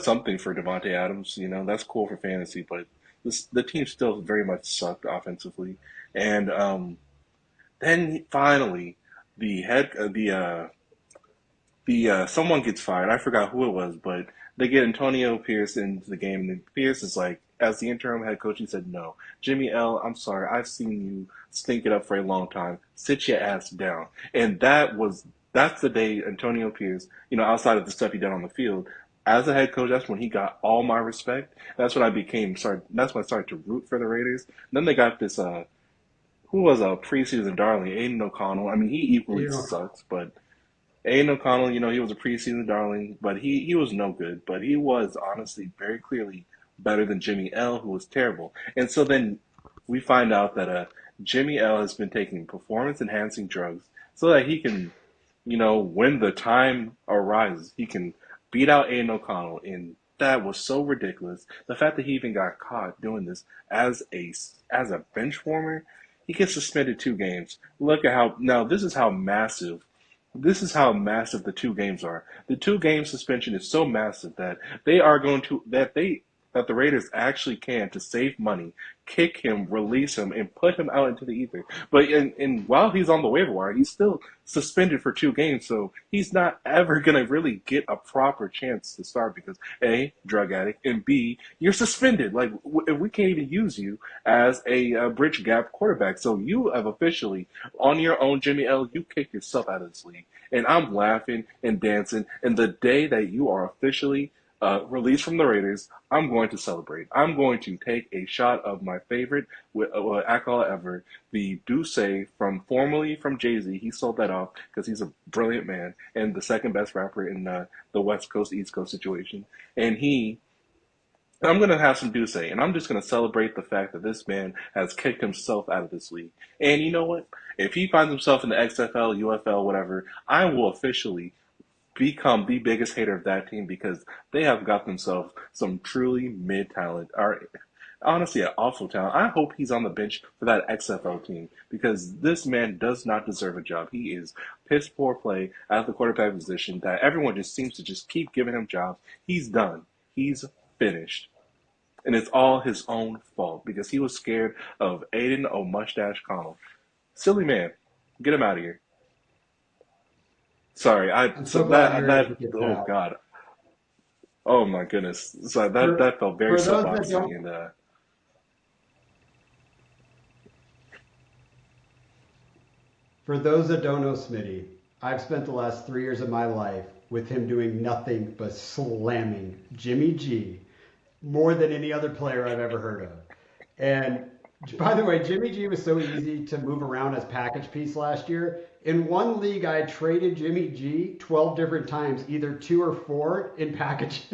B: something for Devontae Adams. That's cool for fantasy, but the team still very much sucked offensively. And then finally, the head the someone gets fired. I forgot who it was, but they get Antonio Pierce into the game, and Pierce is like, as the interim head coach, he said, "No, Jimmy L, I'm sorry, I've seen you stink it up for a long time. Sit your ass down." And that's the day Antonio Pierce, outside of the stuff he did on the field, as a head coach, that's when he got all my respect. That's when I became sorry. That's when I started to root for the Raiders. And then they got this who was a preseason darling, Aiden O'Connell. I mean, he equally
A: You know,
B: sucks, but Aiden O'Connell, he was a preseason darling, but he was no good. But he was honestly very clearly better than Jimmy L, who was terrible. And so then we find out that Jimmy L has been taking performance enhancing drugs so that he can, when the time arises, he can beat out Aiden O'Connell. And that was so ridiculous. The fact that he even got caught doing this as a bench warmer, he gets suspended 2 games. Look at how now this is how massive the 2 games are. The 2 game suspension is so massive that they are going to that the Raiders actually can, to save money, kick him, release him, and put him out into the ether. But while he's on the waiver wire, he's still suspended for 2 games, so he's not ever gonna really get a proper chance to start because A, drug addict, and B, you're suspended. Like we can't even use you as a bridge gap quarterback. So you have officially, on your own, Jimmy L, you kick yourself out of this league. And I'm laughing and dancing. And the day that you are officially released from the Raiders, I'm going to celebrate. I'm going to take a shot of my favorite alcohol ever, the Douce formerly from Jay-Z. He sold that off because he's a brilliant man and the second best rapper in the West Coast, East Coast situation. And I'm going to have some Douce, and I'm just going to celebrate the fact that this man has kicked himself out of this league. And you know what? If he finds himself in the XFL, UFL, whatever, I will officially become the biggest hater of that team because they have got themselves some truly mid talent, or honestly, an awful talent. I hope he's on the bench for that XFL team because this man does not deserve a job. He is piss poor play at the quarterback position that everyone just seems to just keep giving him jobs. He's done. He's finished. And it's all his own fault because he was scared of Aiden O'Mustache Connell. Silly man. Get him out of here. Sorry,
A: I'm so glad you're able to get that
B: oh
A: out.
B: God, oh my goodness, so that
A: For
B: that felt very
A: for those that
B: soapboxy,
A: don't
B: and
A: For those that don't know Smitty, I've spent the last 3 years of my life with him doing nothing but slamming Jimmy G more than any other player I've ever heard of. And by the way, Jimmy G was so easy to move around as package piece last year. In one league, I traded Jimmy G 12 different times, either 2 or 4 in packages.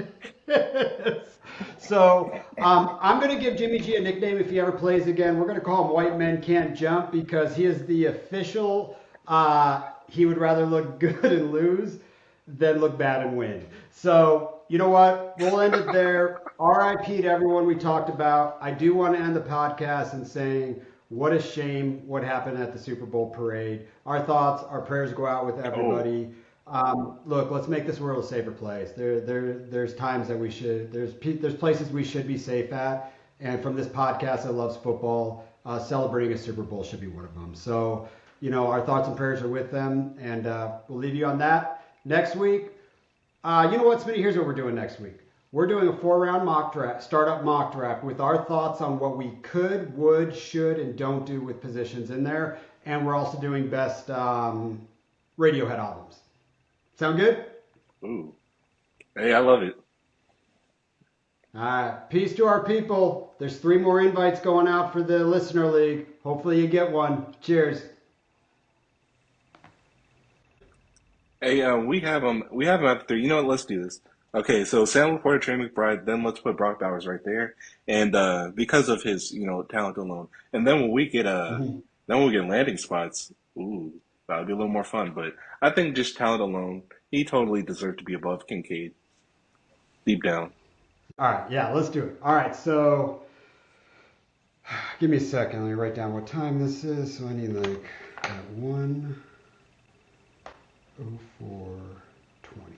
A: So I'm going to give Jimmy G a nickname if he ever plays again. We're going to call him White Men Can't Jump because he is the official. He would rather look good and lose than look bad and win. So you know what? We'll end it there. RIP to everyone we talked about. I do want to end the podcast in saying what a shame what happened at the Super Bowl parade. Our thoughts, our prayers go out with
B: oh,
A: everybody. Look, let's make this world a safer place. There's times that there's places we should be safe at, and from this podcast that loves football, celebrating a Super Bowl should be one of them. So, our thoughts and prayers are with them, and we'll leave you on that. Next week, you know what, Smitty? Here's what we're doing next week. We're doing a 4-round mock draft, startup mock draft, with our thoughts on what we could, would, should, and don't do with positions in there, and we're also doing best Radiohead albums. Sound good?
B: ooh, hey, I love it.
A: All right. Peace to our people. There's 3 more invites going out for the Listener League. Hopefully you get one. Cheers.
B: Hey, we have him at 3. You know what? Let's do this. Okay, so Sam Laporta, Trey McBride, then let's put Brock Bowers right there, and because of his talent alone, and then
A: Mhm.
B: when we get landing spots, ooh, that'll be a little more fun. But I think just talent alone, he totally deserved to be above Kincaid deep down.
A: All right. Yeah, let's do it. All right. So give me a second. Let me write down what time this is. So I need at 1:04:20.